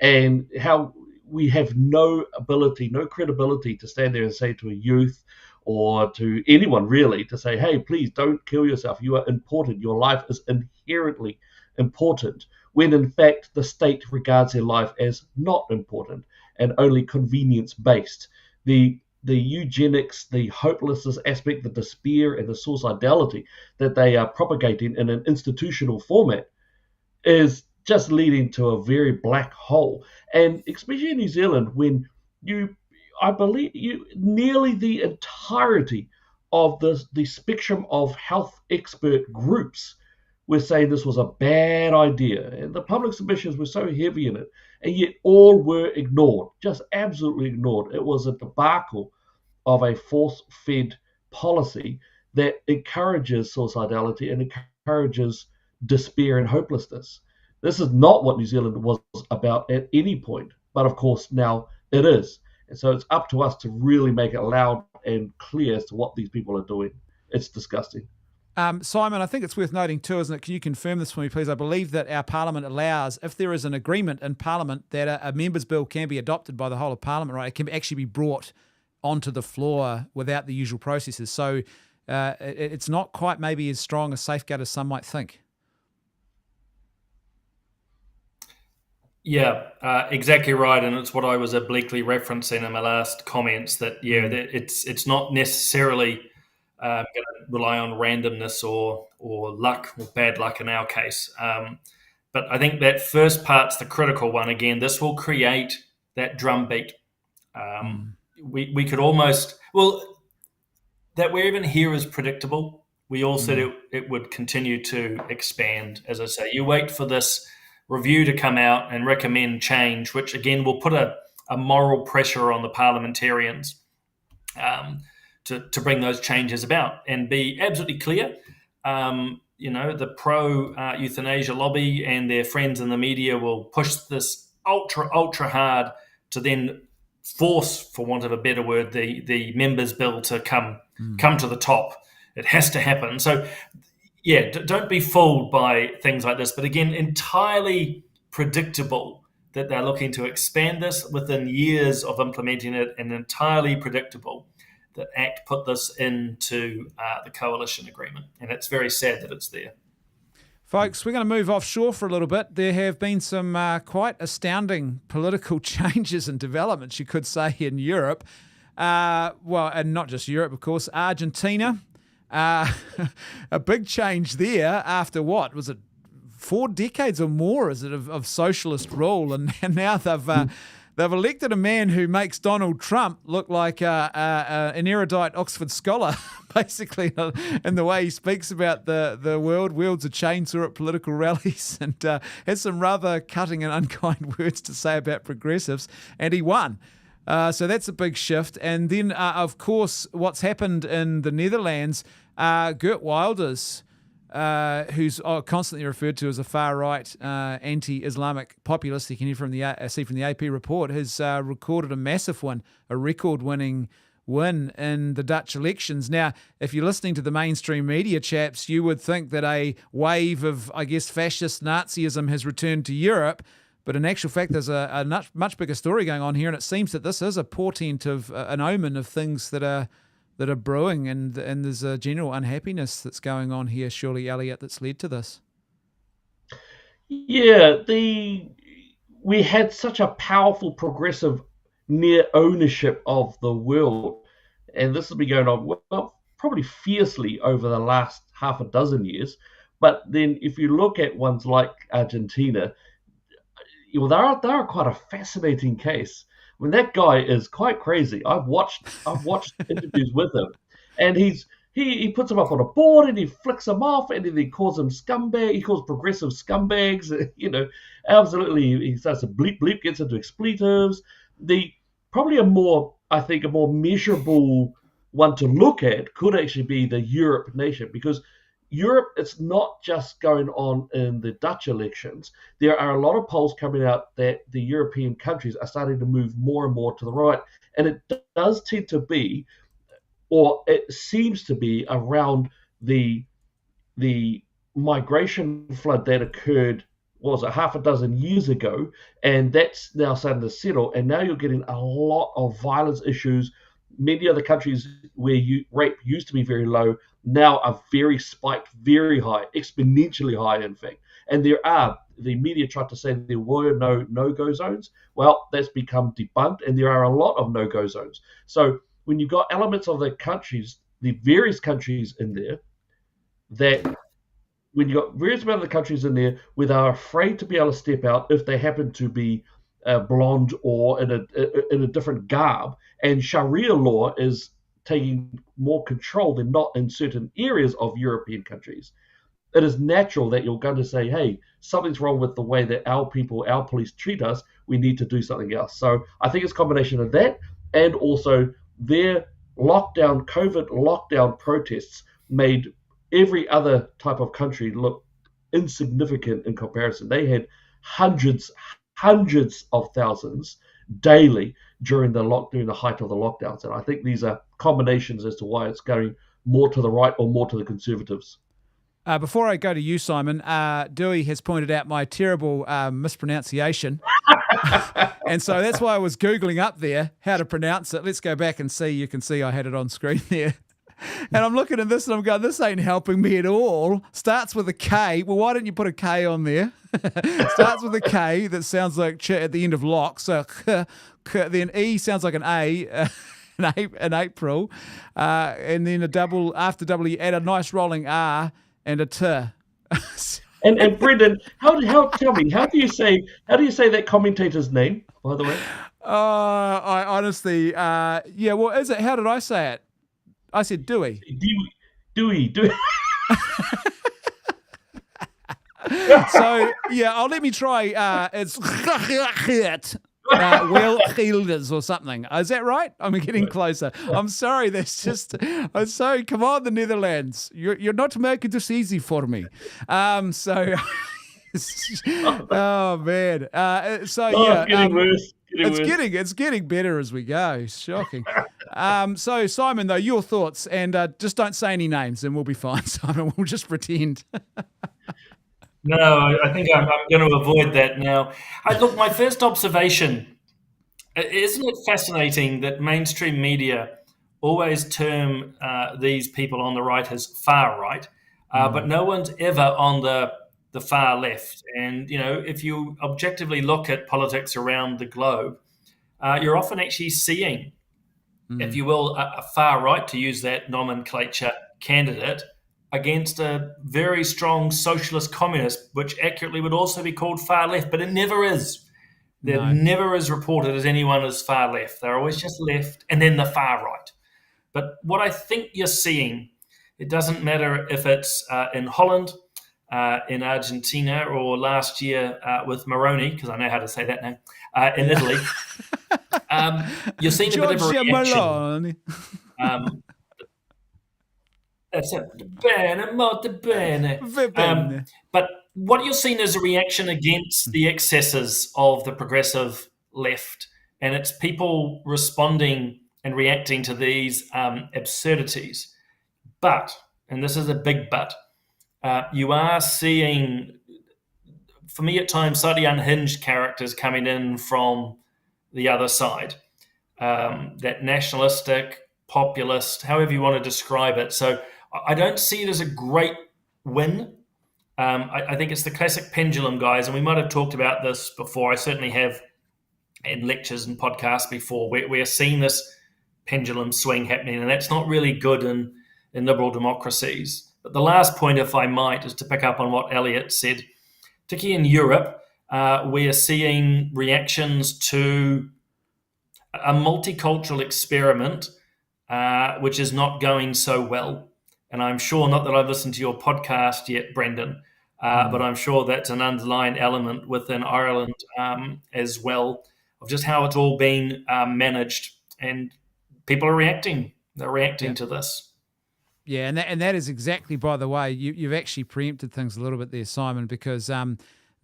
And how we have no ability, no credibility to stand there and say to a youth or to anyone really, to say, hey, please don't kill yourself. You are important. Your life is inherently important, when in fact the state regards their life as not important and only convenience-based. The eugenics, the hopelessness aspect, the despair and the suicidality that they are propagating in an institutional format is just leading to a very black hole. And especially in New Zealand, when I believe nearly the entirety of the spectrum of health expert groups were saying this was a bad idea. And the public submissions were so heavy in it, and yet all were ignored, just absolutely ignored. It was a debacle of a force-fed policy that encourages suicidality and encourages despair and hopelessness. This is not what New Zealand was about at any point, but of course now it is. And so it's up to us to really make it loud and clear as to what these people are doing. It's disgusting. Simon, I think it's worth noting too, isn't it? Can you confirm this for me, please? I believe that our Parliament allows, if there is an agreement in Parliament, that a member's bill can be adopted by the whole of Parliament, right? It can actually be brought onto the floor without the usual processes. So it's not quite maybe as strong a safeguard as some might think. Yeah, exactly right, and it's what I was obliquely referencing in my last comments. That that it's not necessarily going to rely on randomness or luck or bad luck in our case. But I think that first part's the critical one. Again, this will create that drumbeat. We could almost that we're even here is predictable. We all said it would continue to expand. As I say, you wait for this review to come out and recommend change, which again will put a a moral pressure on the parliamentarians to bring those changes about and be absolutely clear. The pro-euthanasia lobby and their friends in the media will push this ultra hard to then force, for want of a better word, the members' bill to come to the top. It has to happen. So, yeah, don't be fooled by things like this. But again, entirely predictable that they're looking to expand this within years of implementing it, and entirely predictable that ACT put this into the coalition agreement. And it's very sad that it's there. Folks, we're going to move offshore for a little bit. There have been some quite astounding political changes and developments, you could say, in Europe. And not just Europe, of course. Argentina, a big change there after what? Was it 4 decades or more, is it, of socialist rule? And now they've elected a man who makes Donald Trump look like an erudite Oxford scholar, basically, in the way he speaks about the world, wields a chainsaw at political rallies, and has some rather cutting and unkind words to say about progressives, and he won. So that's a big shift. And then, of course, what's happened in the Netherlands, Geert Wilders, who's constantly referred to as a far-right anti-Islamic populist, you can see from the AP report, has recorded a massive one, a record-winning win in the Dutch elections. Now, if you're listening to the mainstream media, chaps, you would think that a wave of, I guess, fascist Nazism has returned to Europe, but in actual fact, there's a much bigger story going on here, and it seems that this is a portent of an omen of things that are brewing, and there's a general unhappiness that's going on here, surely, Elliot, that's led to this. Yeah, we had such a powerful progressive near ownership of the world, and this has been going on, well, probably fiercely over the last half a dozen years. But then if you look at ones like Argentina, well, they're quite a fascinating case. I mean, that guy is quite crazy. I've watched interviews with him, and he puts them up on a board and he flicks them off, and then he calls them scumbag. He calls progressive scumbags. Absolutely. He starts to bleep, gets into expletives. Probably a more measurable one to look at could actually be the Europe nation, because Europe, it's not just going on in the Dutch elections. There are a lot of polls coming out that the European countries are starting to move more and more to the right. And it does tend to be, or it seems to be, around the migration flood that occurred, was it half a dozen years ago? And that's now starting to settle. And now you're getting a lot of violence issues. Many other countries where rape used to be very low now are very spiked, very high, exponentially high, in fact. And the media tried to say there were no no-go zones. Well, that's become debunked, and there are a lot of no-go zones. So when you've got elements of the countries, the various countries in there, when you've got various amount of the countries in there where they're afraid to be able to step out if they happen to be blonde or in a different garb, and Sharia law is taking more control than not in certain areas of European countries, it is natural that you're going to say, hey, something's wrong with the way that our police treat us. We need to do something else. So I think it's a combination of that, and also their COVID lockdown protests made every other type of country look insignificant in comparison. They had hundreds of thousands daily during the height of the lockdowns. And I think these are combinations as to why it's going more to the right or more to the conservatives. Before I go to you, Simon, Dewey has pointed out my terrible mispronunciation. And so that's why I was Googling up there how to pronounce it. Let's go back and see. You can see I had it on screen there. And I'm looking at this and I'm going, this ain't helping me at all. Starts with a K. Well, why don't you put a K on there? Starts with a K that sounds like ch at the end of lock. So then E sounds like an A, an April. And then a double, after W, add a nice rolling R and a T. And Brendan, tell me, how do you say that commentator's name, by the way? I honestly, yeah, well, is it, how did I say it? I said Dewey. Dewey. So, yeah, let me try. It's 𝗡𝗜𝗚𝗛𝗧 or something. Is that right? I'm getting closer. I'm sorry. That's just. I'm sorry. Come on, the Netherlands. You're not making this easy for me. So. Oh man. It's getting worse. It's getting better as we go. Shocking. So Simon, though, your thoughts, and just don't say any names, and we'll be fine. Simon, we'll just pretend. No, I think I'm going to avoid that now. Look, my first observation, isn't it fascinating that mainstream media always term these people on the right as far right, but no one's ever on the far left. And, if you objectively look at politics around the globe, you're often actually seeing, if you will, a far right, to use that nomenclature, candidate against a very strong socialist communist, which accurately would also be called far left, but it never is. There never is reported as anyone as far left. They're always just left and then the far right. But what I think you're seeing, it doesn't matter if it's in Holland, in Argentina, or last year with Moroni, because I know how to say that name, in Italy, you're seeing a bit of a reaction. That's it. Bene, molto bene. But what you're seeing is a reaction against the excesses of the progressive left, and it's people responding and reacting to these absurdities. But, and this is a big but, you are seeing, for me at times, slightly unhinged characters coming in from the other side. That nationalistic, populist, however you want to describe it. So I don't see it as a great win. I think it's the classic pendulum, guys, and we might have talked about this before. I certainly have in lectures and podcasts before. We're seeing this pendulum swing happening, and that's not really good in liberal democracies. But the last point, if I might, is to pick up on what Elliot said. Particularly in Europe, we are seeing reactions to a multicultural experiment, which is not going so well. And I'm sure, not that I've listened to your podcast yet, Brendan, but I'm sure that's an underlying element within Ireland as well, of just how it's all been managed. And people are reacting. They're reacting to this. Yeah, and that is exactly, by the way, you've actually preempted things a little bit there, Simon, because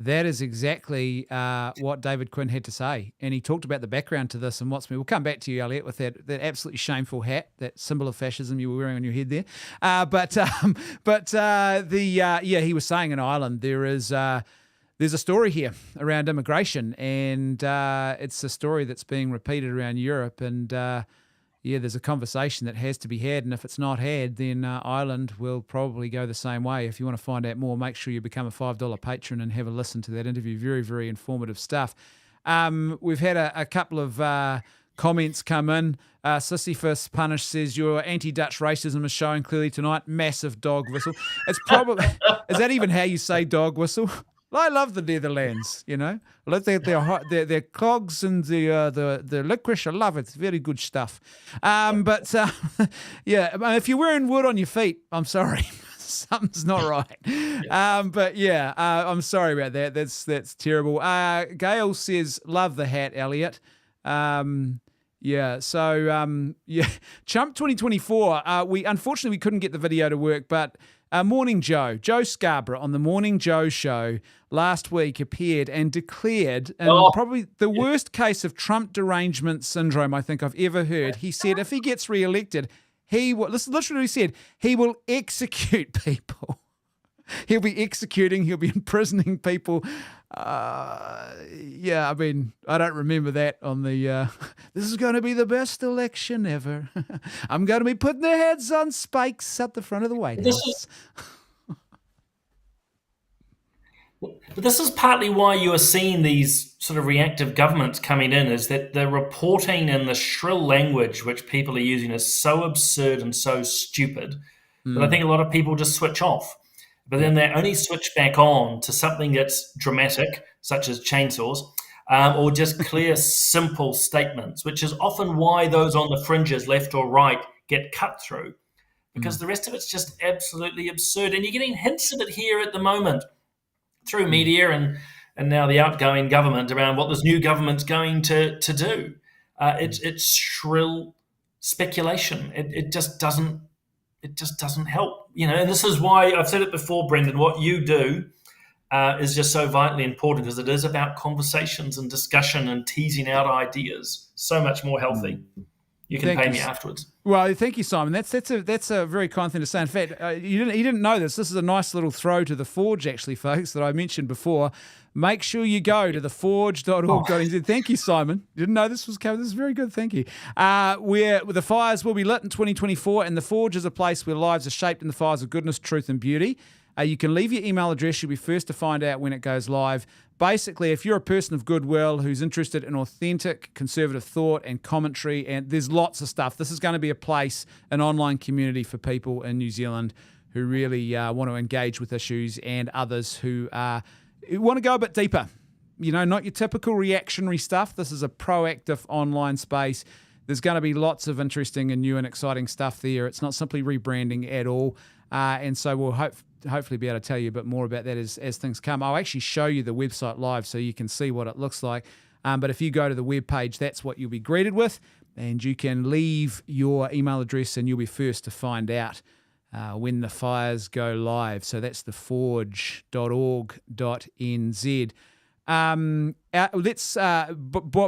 that is exactly what David Quinn had to say. And he talked about the background to this and we'll come back to you, Elliot, with that absolutely shameful hat, that symbol of fascism you were wearing on your head there. He was saying in Ireland there's a story here around immigration, and it's a story that's being repeated around Europe, and there's a conversation that has to be had, and if it's not had, then Ireland will probably go the same way. If you want to find out more, make sure you become a $5 patron and have a listen to that interview. Very, very informative stuff. We've had a couple of comments come in. Sisyphus Punish says, your anti-Dutch racism is showing clearly tonight. Massive dog whistle. It's probably... Is that even how you say dog whistle? I love the Netherlands, I love their clogs and the licorice. I love it. It's very good stuff. If you're wearing wood on your feet, I'm sorry. Something's not right. I'm sorry about that. That's terrible. Gail says, love the hat, Elliot. Chump 2024. Unfortunately we couldn't get the video to work, but Morning Joe Scarborough on the Morning Joe show last week appeared and declared probably the worst case of Trump derangement syndrome I think I've ever heard. He said if he gets re-elected, he will execute people. He'll be imprisoning people. I don't remember that on the, this is going to be the best election ever. I'm going to be putting their heads on spikes at the front of the White House. This is partly why you are seeing these sort of reactive governments coming in, is that the reporting and the shrill language which people are using is so absurd and so stupid that I think a lot of people just switch off. But then they only switch back on to something that's dramatic, such as chainsaws, or just clear, simple statements, which is often why those on the fringes, left or right, get cut through. Because the rest of it's just absolutely absurd. And you're getting hints of it here at the moment through media and and now the outgoing government around what this new government's going to do. It's shrill speculation. It just doesn't help, And this is why I've said it before, Brendan. What you do is just so vitally important, because it is about conversations and discussion and teasing out ideas. So much more healthy. You can pay me afterwards. Well, thank you, Simon. That's a very kind thing to say. In fact, you didn't know this. This is a nice little throw to the Forge, actually, folks, that I mentioned before. Make sure you go to theforge.org.nz. Thank you, Simon. You didn't know this was coming. This is very good. Thank you. Where the fires will be lit in 2024, and the Forge is a place where lives are shaped in the fires of goodness, truth, and beauty. You can leave your email address. You'll be first to find out when it goes live. Basically, if you're a person of goodwill who's interested in authentic conservative thought and commentary, and there's lots of stuff, this is going to be a place, an online community for people in New Zealand who really want to engage with issues, and others who want to go a bit deeper. Not your typical reactionary stuff. This is a proactive online space. There's going to be lots of interesting and new and exciting stuff there. It's not simply rebranding at all. And so we'll hopefully be able to tell you a bit more about that as things come. I'll actually show you the website live so you can see what it looks like. But if you go to the webpage, that's what you'll be greeted with. And you can leave your email address and you'll be first to find out when the fires go live. So that's theforge.org.nz.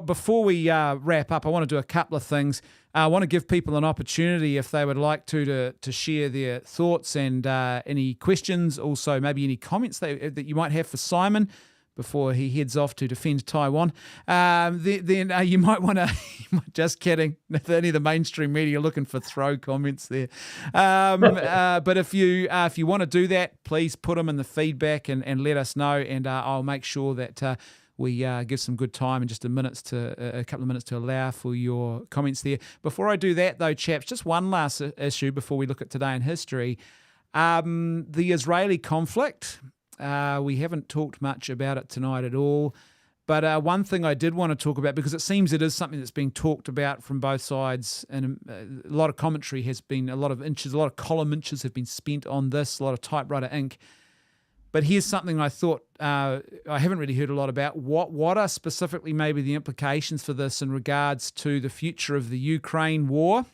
Before we wrap up, I want to do a couple of things. I want to give people an opportunity, if they would like to share their thoughts and any questions, also maybe any comments that you might have for Simon before he heads off to defend Taiwan. Then you might want to, just kidding, any of the mainstream media looking for throw comments there. But if you want to do that, please put them in the feedback and let us know, and I'll make sure that we give some good time and just a couple of minutes to allow for your comments there. Before I do that, though, chaps, just one last issue before we look at today in history. The Israeli conflict. We haven't talked much about it tonight at all. But one thing I did want to talk about, because it seems it is something that's being talked about from both sides, and a lot of commentary has been, a lot of column inches have been spent on this, a lot of typewriter ink. But here's something I thought I haven't really heard a lot about. What are specifically maybe the implications for this in regards to the future of the Ukraine war?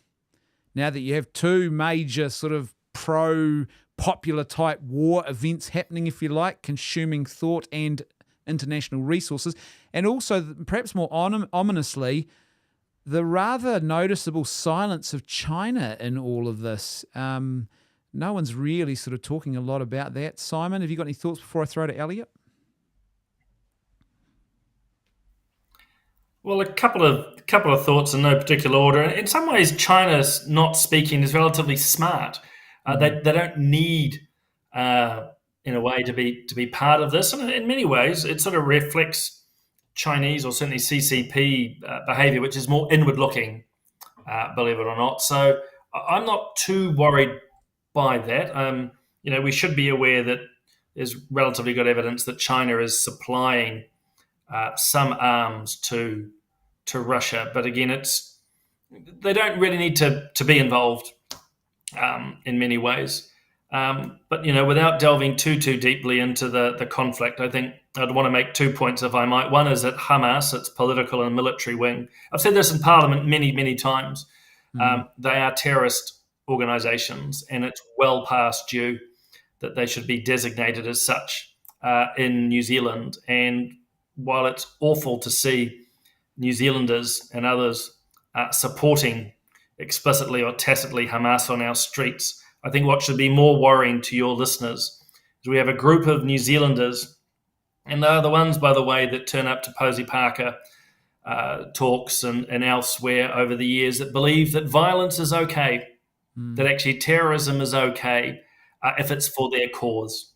Now that you have two major sort of pro-popular type war events happening, if you like, consuming thought and international resources, and also perhaps more ominously, the rather noticeable silence of China in all of this. No one's really sort of talking a lot about that. Simon, have you got any thoughts before I throw to Elliot? Well, a couple of thoughts in no particular order. In some ways, China's not speaking is relatively smart. They don't need, in a way, to be part of this. And in many ways, it sort of reflects Chinese, or certainly CCP behaviour, which is more inward-looking, believe it or not. So I'm not too worried by that. We should be aware that there's relatively good evidence that China is supplying some arms to Russia, but again, they don't really need to be involved in many ways. But without delving too deeply into the conflict, I think I'd want to make 2 points, if I might. One is that Hamas, its political and military wing, I've said this in Parliament many times. They are terrorist organisations, and it's well past due that they should be designated as such in New Zealand. And while it's awful to see New Zealanders and others supporting explicitly or tacitly Hamas on our streets, I think what should be more worrying to your listeners is we have a group of New Zealanders, and they're the ones, by the way, that turn up to Posey Parker talks and elsewhere over the years, that believe that violence is okay, that actually terrorism is okay if it's for their cause.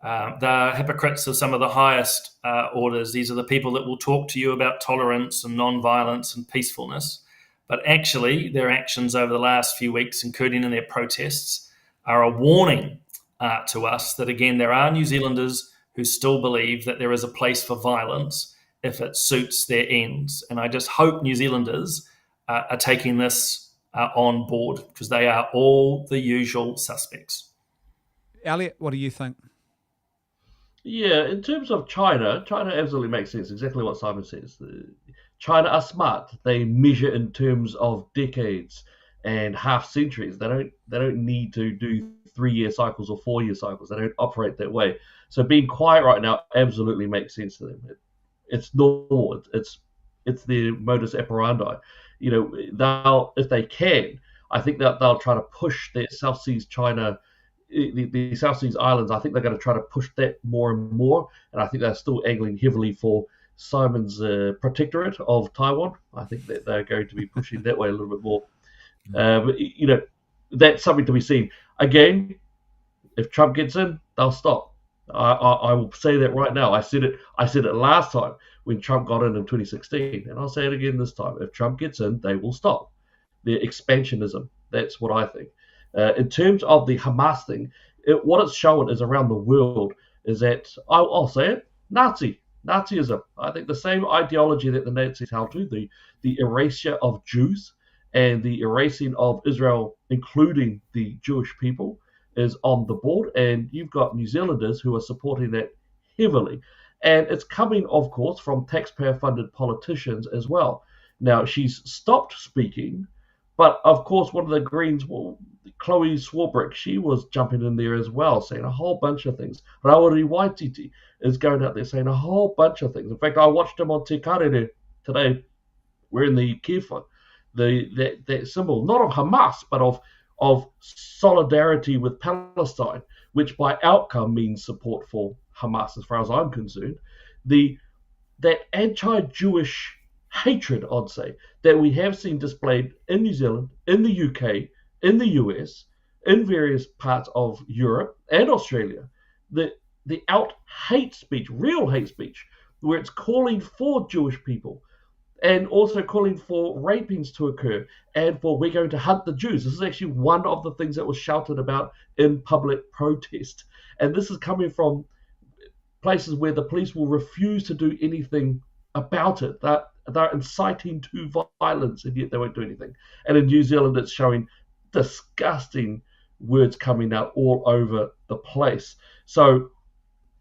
They're hypocrites of some of the highest orders. These are the people that will talk to you about tolerance and non-violence and peacefulness. But actually, their actions over the last few weeks, including in their protests, are a warning to us that, again, there are New Zealanders who still believe that there is a place for violence if it suits their ends. And I just hope New Zealanders are taking this on board, because they are all the usual suspects. Elliot, what do you think? Yeah, in terms of China, China absolutely makes sense. Exactly what Simon says. China are smart. They measure in terms of decades and half centuries. They don't need to do 3-year cycles or 4-year cycles. They don't operate that way. So being quiet right now absolutely makes sense to them. It's normal. It's their modus operandi. They'll, if they can, I think that they'll try to push their South Seas China, the South Seas Islands. I think they're going to try to push that more and more, and I think they're still angling heavily for Simon's protectorate of Taiwan. I think that they're going to be pushing that way a little bit more. But that's something to be seen. Again, if Trump gets in, they'll stop. I will say that right now. I said it last time when Trump got in 2016, and I'll say it again this time. If Trump gets in, they will stop their expansionism. That's what I think. In terms of the Hamas thing, what it's showing is around the world is that, I'll say it, Nazism. I think the same ideology that the Nazis held to, the erasure of Jews and the erasing of Israel, including the Jewish people, is on the board. And you've got New Zealanders who are supporting that heavily. And it's coming, of course, from taxpayer-funded politicians as well. Now, she's stopped speaking, but of course, one of the Greens, Chloe Swarbrick, she was jumping in there as well, saying a whole bunch of things. Rawiri Waititi is going out there saying a whole bunch of things. In fact, I watched him on Te Karere today, wearing the kifa, that symbol, not of Hamas, but of solidarity with Palestine, which by outcome means support for Hamas, as far as I'm concerned. That anti-Jewish hatred, I'd say, that we have seen displayed in New Zealand, in the UK, in the US, in various parts of Europe and Australia, the out hate speech, real hate speech, where it's calling for Jewish people and also calling for rapings to occur and for we're going to hunt the Jews. This is actually one of the things that was shouted about in public protest. And this is coming from places where the police will refuse to do anything about it. They're inciting to violence, and yet they won't do anything. And in New Zealand, it's showing disgusting words coming out all over the place. So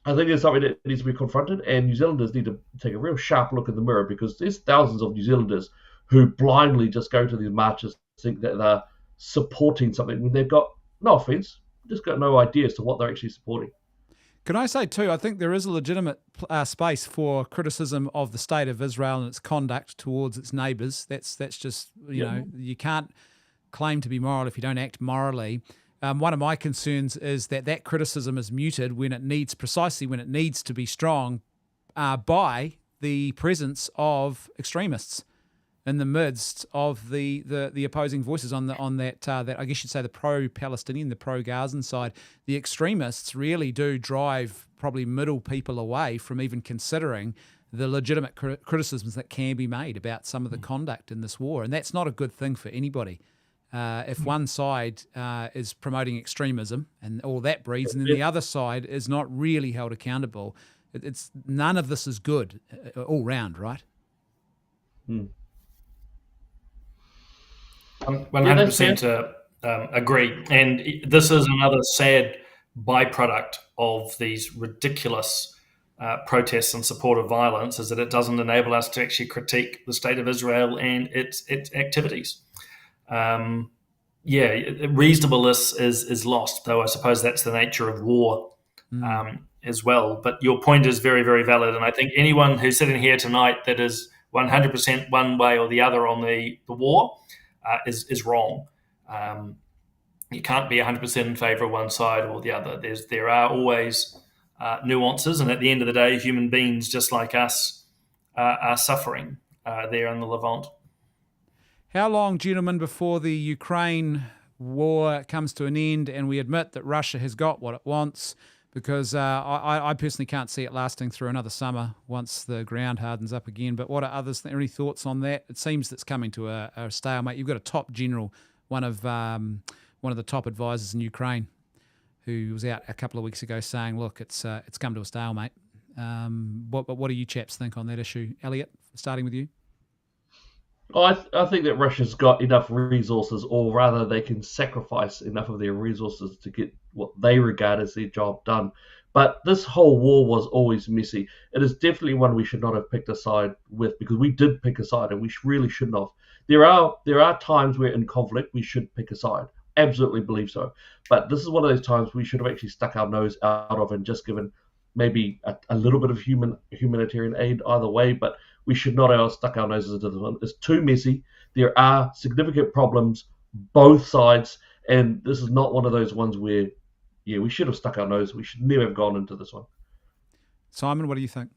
I think there's something that needs to be confronted, and New Zealanders need to take a real sharp look in the mirror, because there's thousands of New Zealanders who blindly just go to these marches, think that they're supporting something when they've got, no offense, just got no idea as to what they're actually supporting. Can I say too, I think there is a legitimate space for criticism of the state of Israel and its conduct towards its neighbours. That's just, you know, you can't claim to be moral if you don't act morally. One of my concerns is that criticism is muted when it needs to be strong by the presence of extremists in the midst of the opposing voices on that I guess you'd say the pro-Palestinian, the pro-Gazan side. The extremists really do drive probably middle people away from even considering the legitimate criticisms that can be made about some of the conduct in this war, and that's not a good thing for anybody. If one side is promoting extremism and all that breeds, and then the other side is not really held accountable, it's none of this is good all round, right? 100% agree. And this is another sad byproduct of these ridiculous protests in support of violence, is that it doesn't enable us to actually critique the state of Israel and its activities. Reasonableness is lost, though I suppose that's the nature of war as well. But your point is very, very valid. And I think anyone who's sitting here tonight that is 100% one way or the other on the war is wrong. You can't be 100% in favour of one side or the other. There are always nuances, and at the end of the day, human beings just like us are suffering there in the Levant. How long, gentlemen, before the Ukraine war comes to an end and we admit that Russia has got what it wants? Because I personally can't see it lasting through another summer once the ground hardens up again. But what are others? Any thoughts on that? It seems it's coming to a stalemate. You've got a top general, one of the top advisors in Ukraine, who was out a couple of weeks ago saying, "Look, it's come to a stalemate." What do you chaps think on that issue, Elliot? Starting with you. I think that Russia's got enough resources, or rather they can sacrifice enough of their resources to get what they regard as their job done. But this whole war was always messy. It is definitely one we should not have picked a side with, because we did pick a side and we really shouldn't have. There are times where in conflict we should pick a side. Absolutely believe so. But this is one of those times we should have actually stuck our nose out of and just given maybe a little bit of humanitarian aid either way, but we should not have stuck our noses into this one. It's too messy. There are significant problems both sides, and this is not one of those ones where, yeah, we should have stuck our nose. We should never have gone into this one. Simon, what do you think?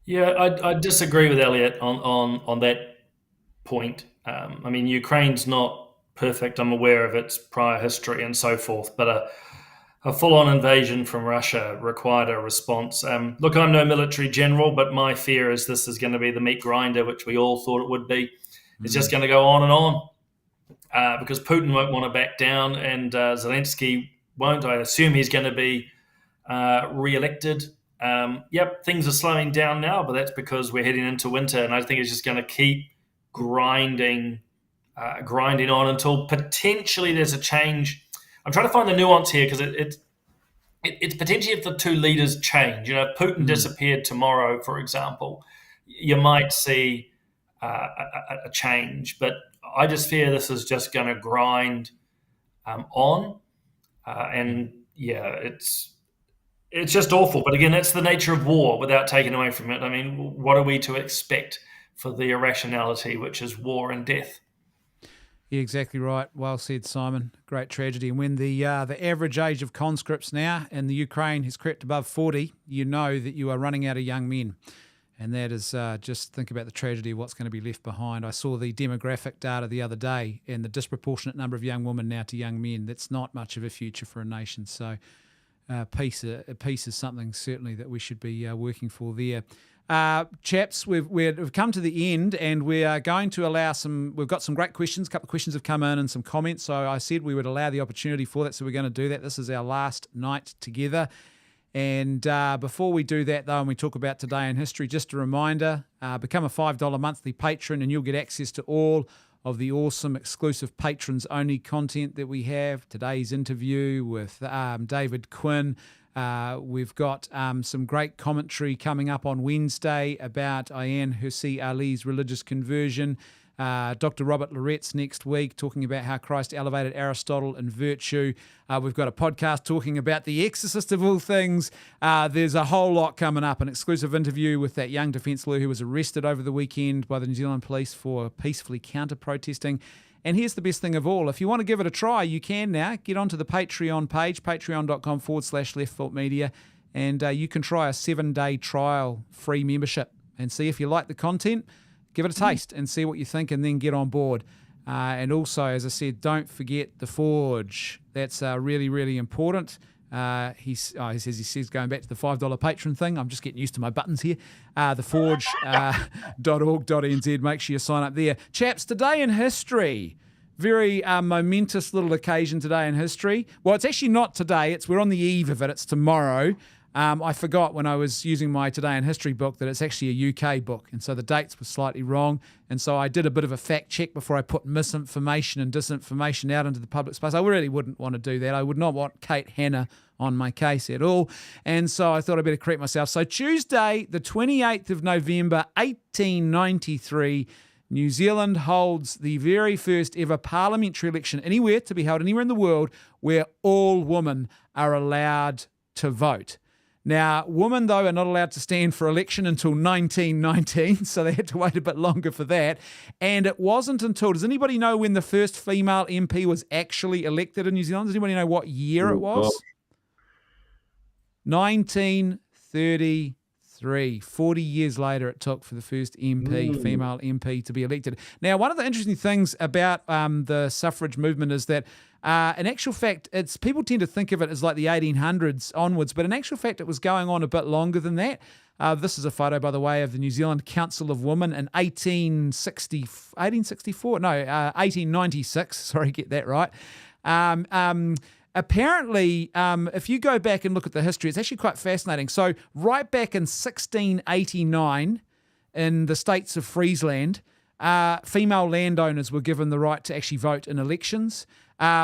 Yeah, I disagree with Elliot on that point. I mean, Ukraine's not perfect. I'm aware of its prior history and so forth, but a full-on invasion from Russia required a response. Look, I'm no military general, but my fear is this is going to be the meat grinder, which we all thought it would be. It's just going to go on and on because Putin won't want to back down, and Zelensky won't. I assume he's going to be re-elected. Yep, things are slowing down now, but that's because we're heading into winter, and I think it's just going to keep grinding on until potentially there's a change. I'm trying to find the nuance here because it's potentially if the two leaders change. If Putin disappeared tomorrow, for example, you might see a change. But I just fear this is just going to grind on, and yeah, it's just awful. But again, that's the nature of war. Without taking away from it, I mean, what are we to expect for the irrationality, which is war and death? Yeah, exactly right. Well said, Simon. Great tragedy. And when the average age of conscripts now in the Ukraine has crept above 40, you know that you are running out of young men. And that is just think about the tragedy of what's going to be left behind. I saw the demographic data the other day and the disproportionate number of young women now to young men. That's not much of a future for a nation. So peace is something certainly that we should be working for there. Chaps, we've come to the end, and we are going to allow we've got some great questions. A couple of questions have come in and some comments. So I said we would allow the opportunity for that. So we're going to do that. This is our last night together. And before we do that, though, and we talk about today in history, just a reminder, become a $5 monthly patron and you'll get access to all of the awesome exclusive patrons-only content that we have. Today's interview with David Quinn. We've got some great commentary coming up on Wednesday about Ayaan Hirsi Ali's religious conversion. Dr. Robert Loret's next week talking about how Christ elevated Aristotle and virtue. We've got a podcast talking about The Exorcist of all things. There's a whole lot coming up. An exclusive interview with that young defence lawyer who was arrested over the weekend by the New Zealand police for peacefully counter-protesting. And here's the best thing of all. If you want to give it a try, you can now. Get onto the Patreon page, patreon.com/leftfootmedia, and you can try a 7-day trial free membership and see if you like the content. Give it a taste and see what you think, and then get on board. And also, as I said, don't forget the Forge. That's really, really important. He says, going back to the $5 patron thing, I'm just getting used to my buttons here. theforge.org.nz. Make sure you sign up there. Chaps, today in history. Very momentous little occasion today in history. Well, it's actually not today. We're on the eve of it. It's tomorrow. I forgot when I was using my Today in History book that it's actually a UK book, and so the dates were slightly wrong. And so I did a bit of a fact check before I put misinformation and disinformation out into the public space. I really wouldn't want to do that. I would not want Kate Hannah on my case at all. And so I thought I'd better correct myself. So Tuesday, the 28th of November, 1893, New Zealand holds the very first ever parliamentary election anywhere to be held anywhere in the world where all women are allowed to vote. Now, women, though, are not allowed to stand for election until 1919, so they had to wait a bit longer for that. And it wasn't until, does anybody know when the first female MP was actually elected in New Zealand? Does anybody know what year it was? 1933. 40 years later it took for the first female MP to be elected. Now, one of the interesting things about the suffrage movement is that in actual fact, people tend to think of it as like the 1800s onwards, but in actual fact, it was going on a bit longer than that. This is a photo, by the way, of the New Zealand Council of Women in 1896. Sorry, get that right. Apparently, if you go back and look at the history, it's actually quite fascinating. So right back in 1689, in the states of Friesland, female landowners were given the right to actually vote in elections.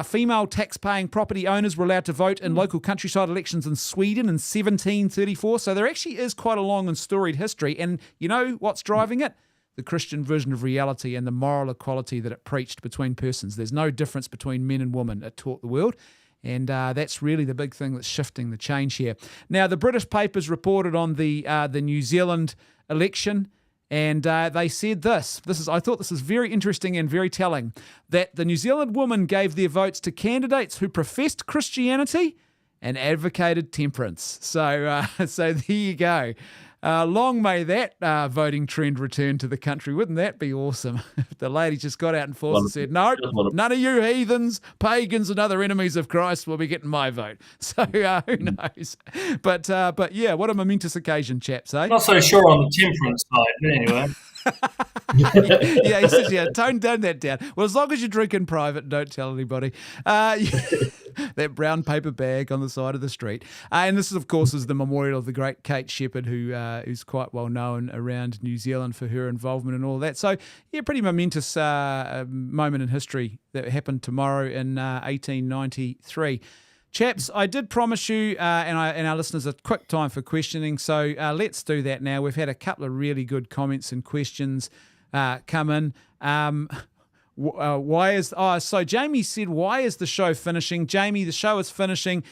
Female tax-paying property owners were allowed to vote in local countryside elections in Sweden in 1734. So there actually is quite a long and storied history. And you know what's driving it? The Christian vision of reality and the moral equality that it preached between persons. There's no difference between men and women, it taught the world. And that's really the big thing that's shifting the change here. Now, the British papers reported on the New Zealand election, and they said this. I thought this is very interesting and very telling, that the New Zealand women gave their votes to candidates who professed Christianity and advocated temperance. So there you go. Long may that voting trend return to the country. Wouldn't that be awesome? If the ladies just got out in force and said, no, none of you heathens, pagans and other enemies of Christ will be getting my vote. So who knows? But yeah, what a momentous occasion, chaps, eh? Not so sure on the temperance side, but anyway. Yeah, he says, tone that down. Well, as long as you drink in private, don't tell anybody. That brown paper bag on the side of the street. And this, of course, is the memorial of the great Kate Shepherd, who's quite well known around New Zealand for her involvement and all that. So, yeah, pretty momentous moment in history that happened tomorrow in 1893. Chaps, I did promise you and our listeners a quick time for questioning, so let's do that now. We've had a couple of really good comments and questions come in. So Jamie said, why is the show finishing? Jamie, the show is finishing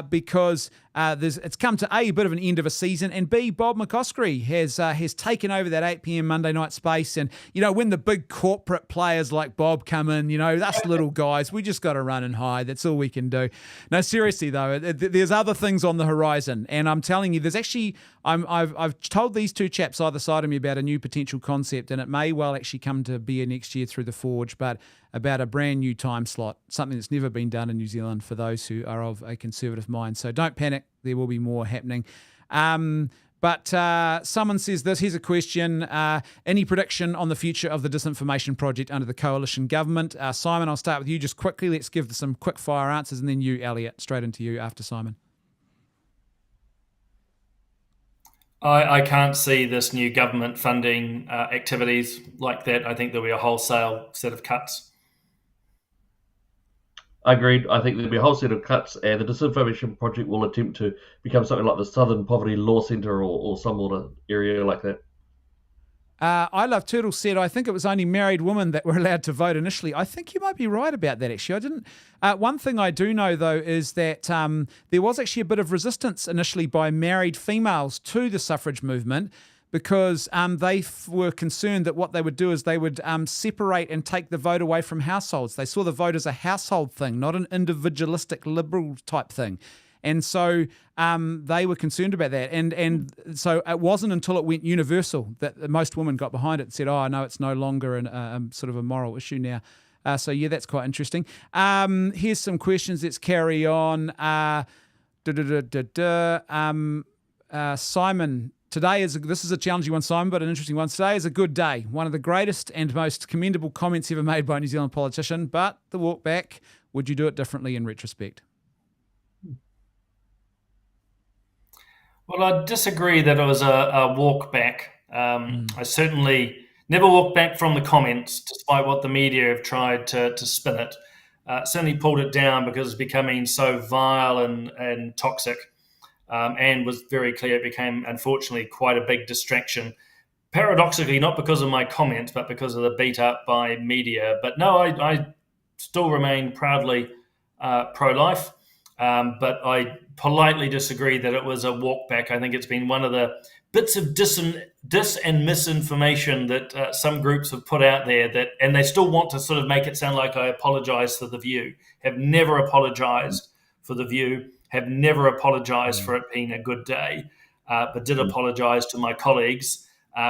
because it's come to A, bit of an end of a season, and B, Bob McCoskrie has taken over that 8 p.m. Monday night space. And, when the big corporate players like Bob come in, us little guys, we just got to run and hide. That's all we can do. No, seriously, though, there's other things on the horizon. And I'm telling you, there's actually, I've told these two chaps either side of me about a new potential concept, and it may well actually come to be next year through the Forge, but about a brand new time slot, something that's never been done in New Zealand for those who are of a conservative mind. So don't panic, there will be more happening. But someone says this, here's a question, any prediction on the future of the disinformation project under the coalition government? Simon, I'll start with you just quickly. Let's give some quick fire answers, and then you, Elliot, straight into you after Simon. I can't see this new government funding activities like that. I think there'll be a wholesale set of cuts. Agreed. I think there'll be a whole set of cuts, and the Disinformation Project will attempt to become something like the Southern Poverty Law Centre or some other area like that. I Love Turtle said, I think it was only married women that were allowed to vote initially. I think you might be right about that, actually. I didn't. One thing I do know, though, is that there was actually a bit of resistance initially by married females to the suffrage movement, because they were concerned that what they would do is they would separate and take the vote away from households. They saw the vote as a household thing, not an individualistic liberal type thing. And so they were concerned about that. And so it wasn't until it went universal that most women got behind it and said, oh, no, it's no longer sort of a moral issue now. So, yeah, that's quite interesting. Here's some questions. Let's carry on. Simon, this is a challenging one, Simon, but an interesting one. Today is a good day. One of the greatest and most commendable comments ever made by a New Zealand politician. But the walk back, would you do it differently in retrospect? Well, I disagree that it was a walk back. I certainly never walked back from the comments, despite what the media have tried to spin it. Certainly pulled it down because it's becoming so vile and toxic. And was very clear it became, unfortunately, quite a big distraction. Paradoxically, not because of my comments, but because of the beat up by media. But no, I still remain proudly pro-life. But I politely disagree that it was a walk back. I think it's been one of the bits of dis and misinformation that some groups have put out there, and they still want to sort of make it sound like I apologise for The View. Have never apologised for The View. Have never apologised for it being a good day, but did apologise to my colleagues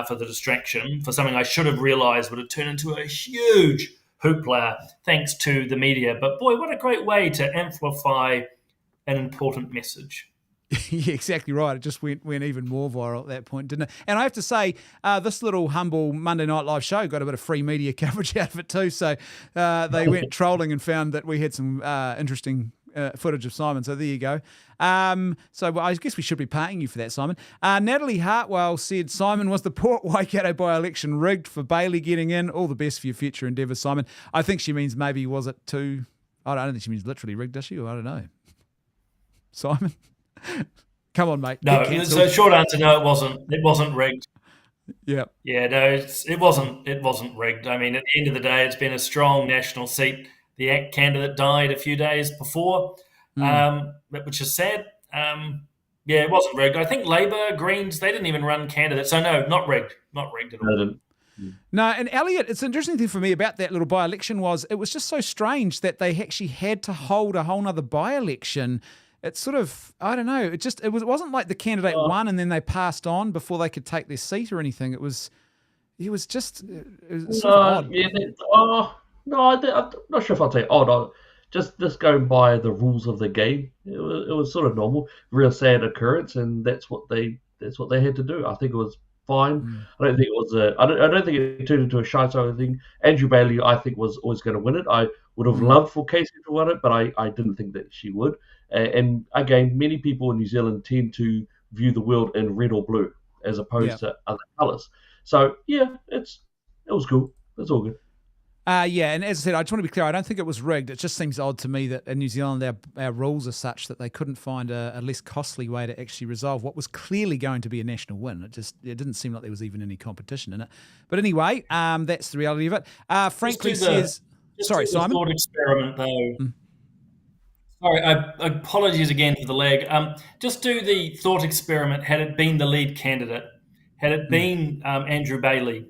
for the distraction, for something I should have realised would have turned into a huge hoopla thanks to the media. But boy, what a great way to amplify an important message. Yeah, exactly right. It just went even more viral at that point, didn't it? And I have to say, this little humble Monday Night Live show got a bit of free media coverage out of it too. So they went trolling and found that we had some interesting footage of Simon. So there you go. So I guess we should be paying you for that, Simon. Natalie Hartwell said, Simon, was the Port Waikato by-election rigged for Bailey getting in? All the best for your future endeavours, Simon. I think she means maybe was it too I don't think she means literally rigged, does she? Or I don't know. Simon? Come on, mate. No, so short answer, no, it wasn't. It wasn't rigged. Yeah. Yeah, no, it wasn't rigged. I mean, at the end of the day, it's been a strong national seat. The ACT candidate died a few days before, which is sad. Yeah, it wasn't rigged. I think Labor, Greens, they didn't even run candidates. So no, not rigged. Not rigged at all. No, and Elliot, it's an interesting thing for me about that little by-election was it was just so strange that they actually had to hold a whole nother by-election. It's sort of, I don't know, it wasn't like the candidate won and then they passed on before they could take their seat or anything. It was sort of odd. Yeah, no, I'm not sure if I'll say odd. Just going by the rules of the game, it was sort of normal. Real sad occurrence, and that's what they had to do. I think it was fine. I don't think it was I don't think it turned into a shy sort of thing. Andrew Bailey, I think, was always going to win it. I would have loved for Casey to win it, but I didn't think that she would. And again, many people in New Zealand tend to view the world in red or blue as opposed to other colours. So yeah, it was cool. It's all good. Yeah, and as I said, I just want to be clear, I don't think it was rigged. It just seems odd to me that in New Zealand our rules are such that they couldn't find a less costly way to actually resolve what was clearly going to be a national win. It didn't seem like there was even any competition in it. But anyway, that's the reality of it. Frankly says... Sorry, Simon? Thought experiment, though. Sorry, apologies again for the lag. Just do the thought experiment had it been the lead candidate, had it been Andrew Bailey,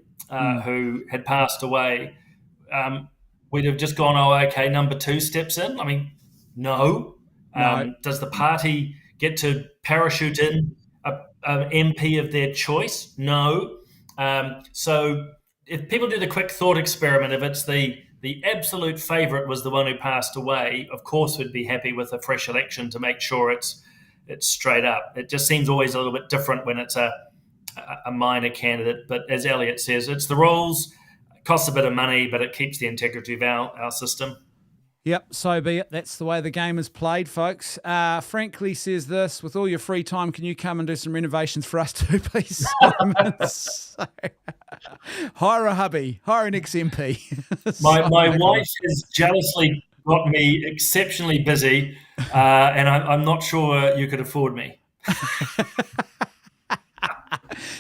who had passed away, we'd have just gone, okay, number 2 steps in. I mean, no. Does the party get to parachute in an MP of their choice? No. So if people do the quick thought experiment, if it's the absolute favourite was the one who passed away, of course we'd be happy with a fresh election to make sure it's straight up. It just seems always a little bit different when it's a minor candidate. But as Elliot says, it's the rules. It costs a bit of money, but it keeps the integrity of our system. Yep, so be it. That's the way the game is played, folks. Frankly says this, with all your free time, can you come and do some renovations for us too, please, Simon? Hire a hubby, hire an ex-MP. My wife has jealously got me exceptionally busy, and I'm not sure you could afford me.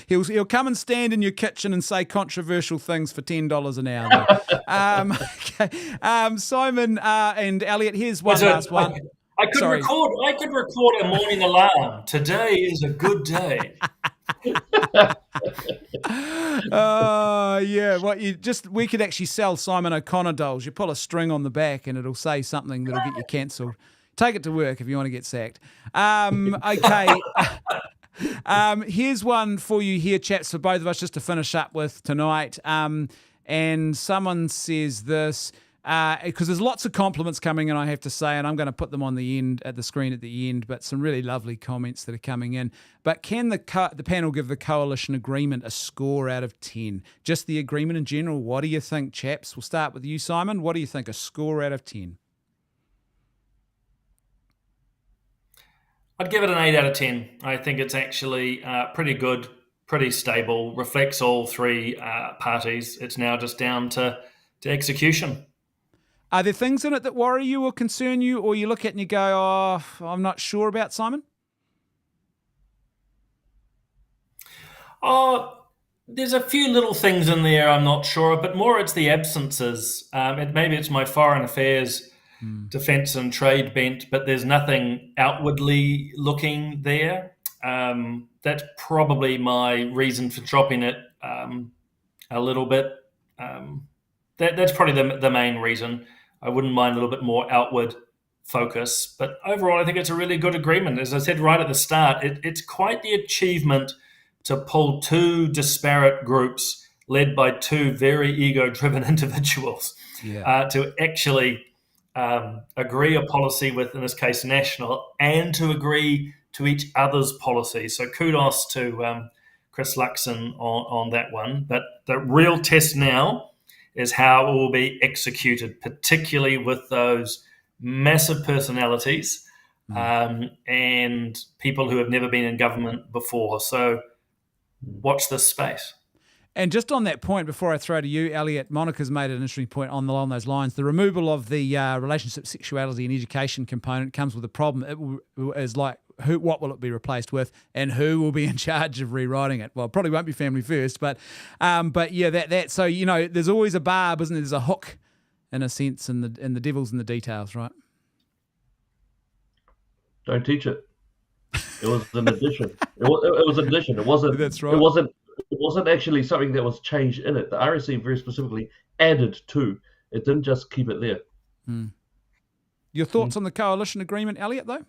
He'll come and stand in your kitchen and say controversial things for $10 an hour. Okay. Simon and Elliot, here's one last one. I could record a morning alarm. Today is a good day. Yeah. We could actually sell Simon O'Connor dolls. You pull a string on the back and it'll say something that'll get you cancelled. Take it to work if you want to get sacked. Okay. Here's one for you here, chaps, for both of us just to finish up with tonight. And someone says this, because there's lots of compliments coming in, I have to say, and I'm going to put them on the screen at the end, but some really lovely comments that are coming in. But can the panel give the coalition agreement a score out of 10? Just the agreement in general. What do you think, chaps? We'll start with you, Simon. What do you think, a score out of 10? I'd give it an 8 out of 10. I think it's actually pretty good, pretty stable, reflects all three parties. It's now just down to execution. Are there things in it that worry you or concern you, or you look at it and you go, I'm not sure about, Simon? There's a few little things in there I'm not sure, but more it's the absences. Maybe it's my foreign affairs defence and trade bent, but there's nothing outwardly looking there. That's probably my reason for dropping it a little bit. That's probably the main reason. I wouldn't mind a little bit more outward focus, but overall I think it's a really good agreement. As I said right at the start, it's quite the achievement to pull two disparate groups led by two very ego-driven individuals to actually agree a policy with, in this case, national, and to agree to each other's policy. So kudos to Chris Luxon on that one. But the real test now is how it will be executed, particularly with those massive personalities and people who have never been in government before. So watch this space. And just on that point, before I throw to you, Elliot, Monica's made an interesting point along those lines. The removal of the relationship, sexuality, and education component comes with a problem. It is like, what will it be replaced with, and who will be in charge of rewriting it? Well, it probably won't be Family First, but yeah, that. So there's always a barb, isn't there? There's a hook, in a sense, and the devil's in the details, right? Don't teach it. It was an addition. It was an addition. It wasn't. That's right. It wasn't actually something that was changed in it. The RSC very specifically added to. It didn't just keep it there. Your thoughts on the coalition agreement, Elliot, though?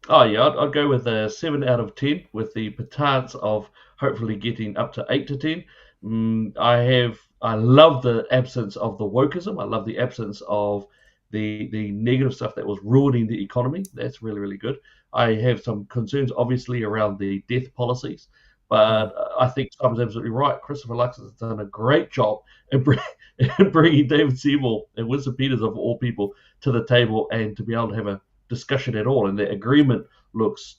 Oh yeah, I'd go with a 7 out of 10, with the potential of hopefully getting up to 8 to 10. I love the absence of the wokeism. I love the absence of the negative stuff that was ruining the economy. That's really, really good. I have some concerns, obviously, around the death policies, but I think Simon's absolutely right. Christopher Luxon has done a great job in bringing David Seymour and Winston Peters, of all people, to the table, and to be able to have a discussion at all. And the agreement looks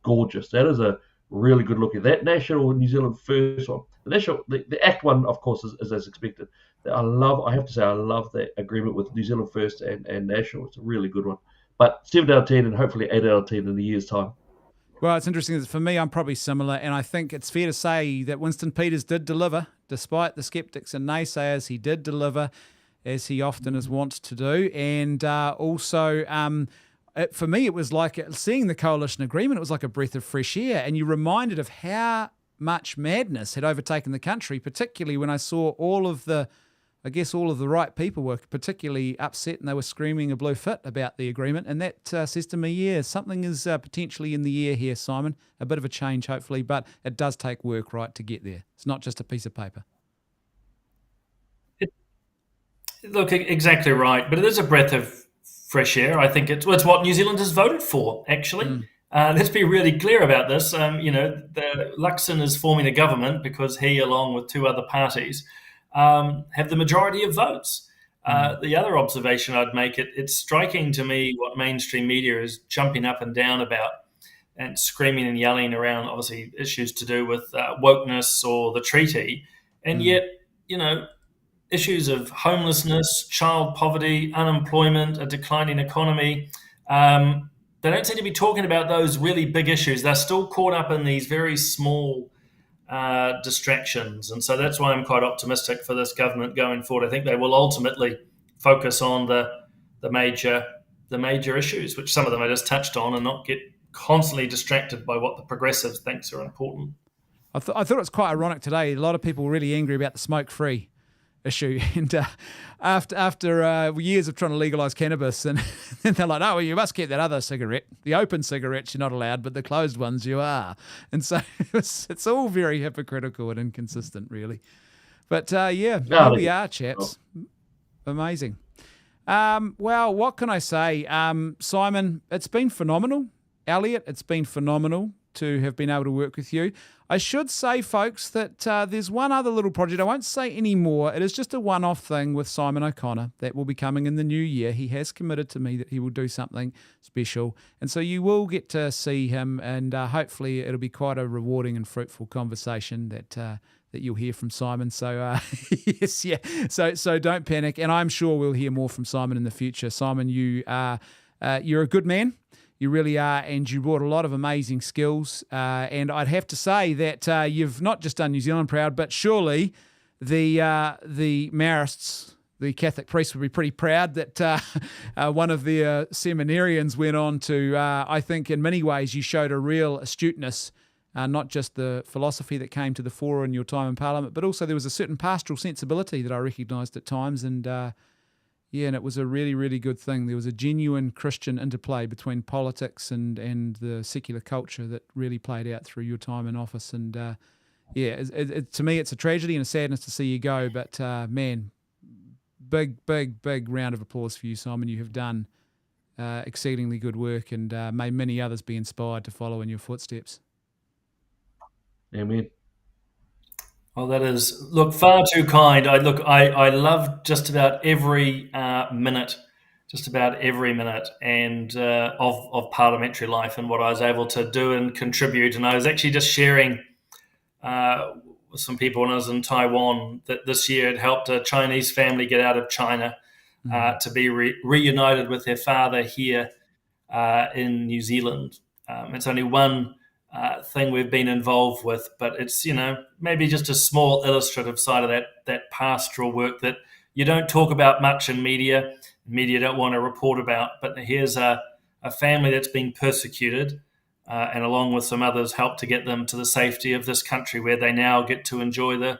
gorgeous. That is a really good look at that National New Zealand First one. The Act one, of course, is as expected. I have to say, I love that agreement with New Zealand First and National. It's a really good one. But 7 out of 10 and hopefully 8 out of 10 in a year's time. Well, it's interesting. For me, I'm probably similar, and I think it's fair to say that Winston Peters did deliver, despite the sceptics and naysayers. He did deliver, as he often is wont to do, and also. For me, it was like seeing the coalition agreement. It was like a breath of fresh air, and you reminded of how much madness had overtaken the country, particularly when I saw all of the right people were particularly upset, and they were screaming a blue fit about the agreement. And that says to me, yeah, something is potentially in the air here, Simon. A bit of a change, hopefully, but it does take work, right, to get there. It's not just a piece of paper. Look, exactly right, but it is a breath of fresh air. I think it's what New Zealanders voted for, actually. Let's be really clear about this. Luxon is forming a government because he, along with 2 other parties, have the majority of votes. The other observation I'd make, it's striking to me what mainstream media is jumping up and down about and screaming and yelling around, obviously, issues to do with wokeness or the treaty. And yet, issues of homelessness, child poverty, unemployment, a declining economy. They don't seem to be talking about those really big issues. They're still caught up in these very small distractions. And so that's why I'm quite optimistic for this government going forward. I think they will ultimately focus on the major issues, which some of them I just touched on, and not get constantly distracted by what the progressives think are important. I thought it was quite ironic today. A lot of people were really angry about the smoke-free issue, and after years of trying to legalise cannabis, and they're like, oh, well, you must get that other cigarette. The open cigarettes you're not allowed, but the closed ones you are. And so it's all very hypocritical and inconsistent, really. But here we are, chaps. Amazing. Well, what can I say? Simon, it's been phenomenal. Elliot, it's been phenomenal to have been able to work with you. I should say, folks, that there's one other little project. I won't say any more. It is just a one-off thing with Simon O'Connor that will be coming in the new year. He has committed to me that he will do something special. And so you will get to see him, and hopefully it'll be quite a rewarding and fruitful conversation that you'll hear from Simon. So, yes, yeah. So don't panic. And I'm sure we'll hear more from Simon in the future. Simon, you're a good man. You really are, and you brought a lot of amazing skills. And I'd have to say that you've not just done New Zealand proud, but surely the Marists, the Catholic priests, would be pretty proud that one of their seminarians went on to, I think in many ways you showed a real astuteness, not just the philosophy that came to the fore in your time in Parliament, but also there was a certain pastoral sensibility that I recognised at times, and and it was a really, really good thing. There was a genuine Christian interplay between politics and the secular culture that really played out through your time in office. And to me, it's a tragedy and a sadness to see you go. But man, big round of applause for you, Simon. You have done exceedingly good work, and may many others be inspired to follow in your footsteps. Amen. Well, that is, look, far too kind. I love just about every minute and of parliamentary life and what I was able to do and contribute. And I was actually just sharing with some people when I was in Taiwan that this year had helped a Chinese family get out of China to be reunited with their father here in New Zealand. It's only one thing we've been involved with, but it's, maybe just a small illustrative side of that pastoral work that you don't talk about much in media. Media don't want to report about, but here's a family that's been persecuted and along with some others helped to get them to the safety of this country where they now get to enjoy the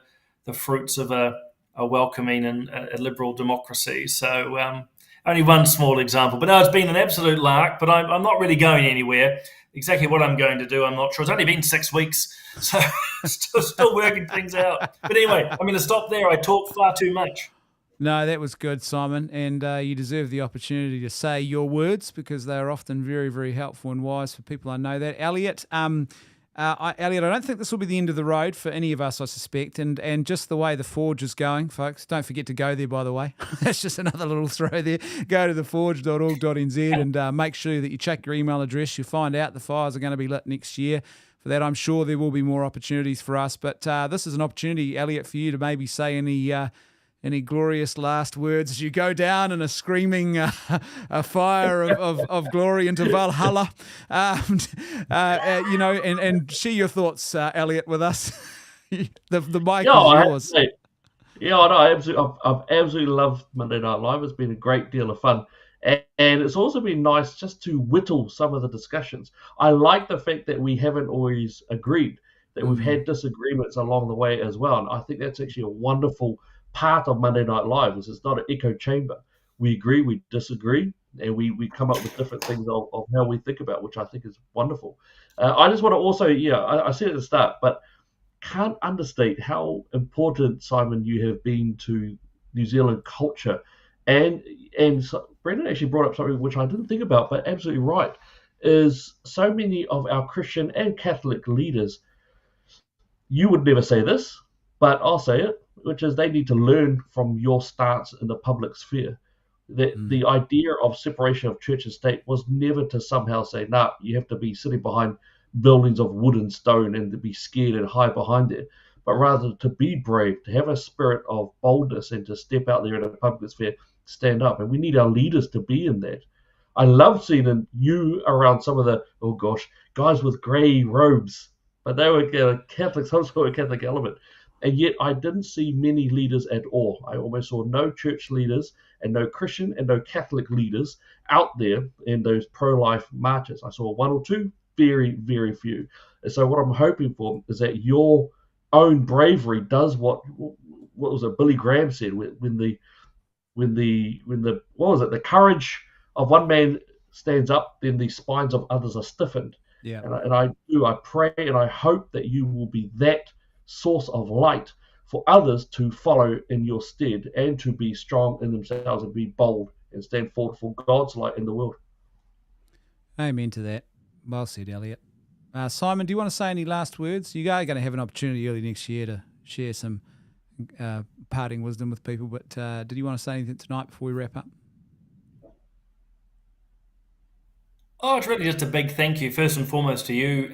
fruits of a welcoming and a liberal democracy. So only one small example, but no, it's been an absolute lark, but I'm not really going anywhere. Exactly what I'm going to do, I'm not sure. It's only been 6 weeks, so still working things out. But anyway, I'm going to stop there. I talk far too much. No, that was good, Simon, and you deserve the opportunity to say your words because they are often very, very helpful and wise for people. I know that. Elliot, Elliot, I don't think this will be the end of the road for any of us, I suspect, and just the way the Forge is going, folks, don't forget to go there, by the way. That's just another little throw there. Go to theforge.org.nz and make sure that you check your email address. You'll find out the fires are going to be lit next year. For that, I'm sure there will be more opportunities for us, but this is an opportunity, Elliot, for you to maybe say any glorious last words as you go down in a screaming a fire of glory into Valhalla, and share your thoughts, Elliot, with us. the mic is yours. I've absolutely loved Monday Night Live. It's been a great deal of fun. And it's also been nice just to whittle some of the discussions. I like the fact that we haven't always agreed, that we've had disagreements along the way as well. And I think that's actually a wonderful part of Monday Night Live. Is it's not an echo chamber. We agree, we disagree, and we come up with different things of how we think about, which I think is wonderful. I just want to also, I said at the start, but can't understate how important, Simon, you have been to New Zealand culture. And so Brendan actually brought up something which I didn't think about, but absolutely right, is so many of our Christian and Catholic leaders, you would never say this, but I'll say it, which is they need to learn from your stance in the public sphere. The idea of separation of church and state was never to somehow say, nah, you have to be sitting behind buildings of wood and stone and to be scared and hide behind it, but rather to be brave, to have a spirit of boldness and to step out there in the public sphere, stand up. And we need our leaders to be in that. I love seeing you around some of the, guys with grey robes, but they were Catholics, some sort of Catholic element. And yet I didn't see many leaders at all. I almost saw no church leaders and no Christian and no Catholic leaders out there in those pro-life marches. I saw one or two, very, very few. And so what I'm hoping for is that your own bravery does what was it Billy Graham said when the the courage of one man stands up, then the spines of others are stiffened. Yeah. And I pray and I hope that you will be that source of light for others to follow in your stead and to be strong in themselves and be bold and stand forward for God's light in the world. Amen to that. Well said, Elliot. Simon, do you want to say any last words? You are going to have an opportunity early next year to share some parting wisdom with people, but did you want to say anything tonight before we wrap up? Oh, it's really just a big thank you, first and foremost, to you,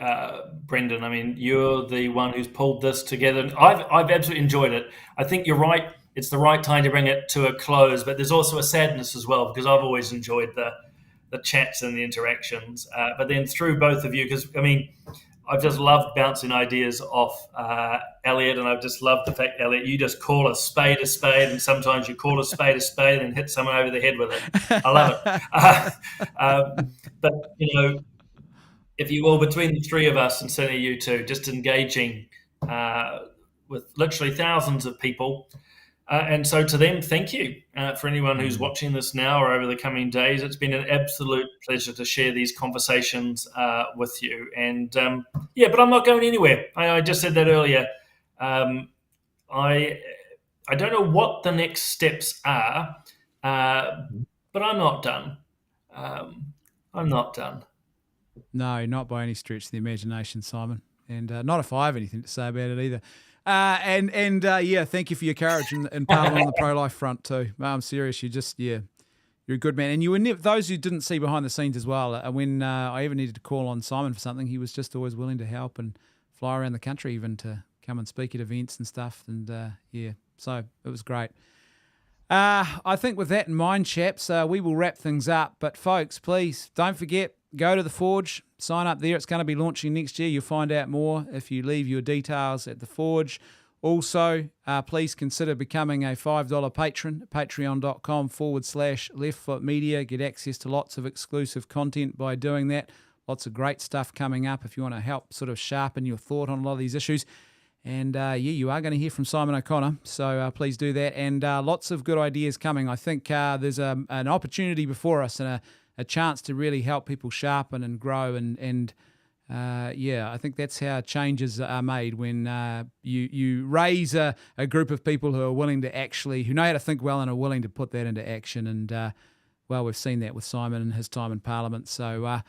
Brendan. I mean, you're the one who's pulled this together. I've absolutely enjoyed it. I think you're right. It's the right time to bring it to a close, but there's also a sadness as well, because I've always enjoyed the chats and the interactions. But then through both of you, because, I mean, I've just loved bouncing ideas off Elliot, and I've just loved the fact, Elliot, you just call a spade, and sometimes you call a spade and hit someone over the head with it. I love it. But, if you will, between the three of us, and certainly you two, just engaging with literally thousands of people. And so to them, thank you. For anyone who's watching this now or over the coming days, it's been an absolute pleasure to share these conversations with you. And but I'm not going anywhere. I just said that earlier. I don't know what the next steps are, but I'm not done. I'm not done. No, not by any stretch of the imagination, Simon. And not if I have anything to say about it either. Thank you for your courage and Parliament on the pro-life front too. I'm serious. You're a good man. And you were those who didn't see behind the scenes as well. When I even needed to call on Simon for something, he was just always willing to help and fly around the country even to come and speak at events and stuff. And so it was great. I think with that in mind, chaps, we will wrap things up. But folks, please don't forget, go to the Forge, sign up there. It's going to be launching next year. You'll find out more if you leave your details at the Forge. Also, please consider becoming a $5 patron at patreon.com/leftfootmedia. Get access to lots of exclusive content by doing that. Lots of great stuff coming up if you want to help sort of sharpen your thought on a lot of these issues. And you are going to hear from Simon O'Connor, so please do that. And lots of good ideas coming. I think there's an opportunity before us and a chance to really help people sharpen and grow. And I think that's how changes are made, when you raise a group of people who are willing to who know how to think well and are willing to put that into action. And, we've seen that with Simon and his time in Parliament. So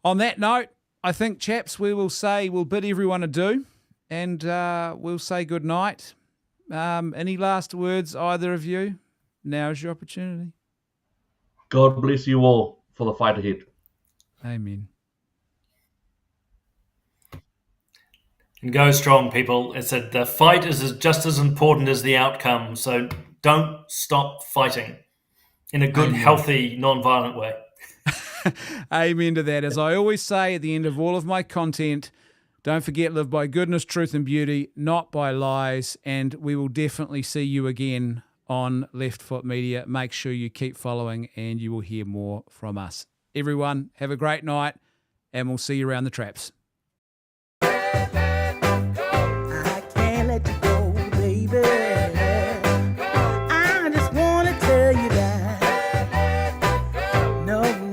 on that note, I think, chaps, we'll bid everyone adieu. And we'll say good night. Any last words, either of you? Now's your opportunity. God bless you all for the fight ahead. Amen. And go strong, people. It's the fight is just as important as the outcome. So don't stop fighting in a good, healthy, non-violent way. Amen to that. As I always say at the end of all of my content, don't forget, live by goodness, truth and beauty, not by lies. And we will definitely see you again on Left Foot Media. Make sure you keep following and you will hear more from us. Everyone, have a great night and we'll see you around the traps. I can't let you go, baby. I just want to tell you that. No. Yeah.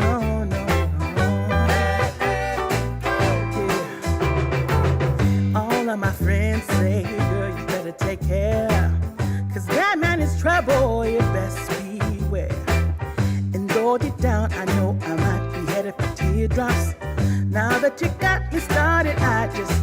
All of my friends say, girl, you better take care. 'Cause that man is trouble, you best beware. And though deep down, I know I might be headed for teardrops. Now that you got me started, I just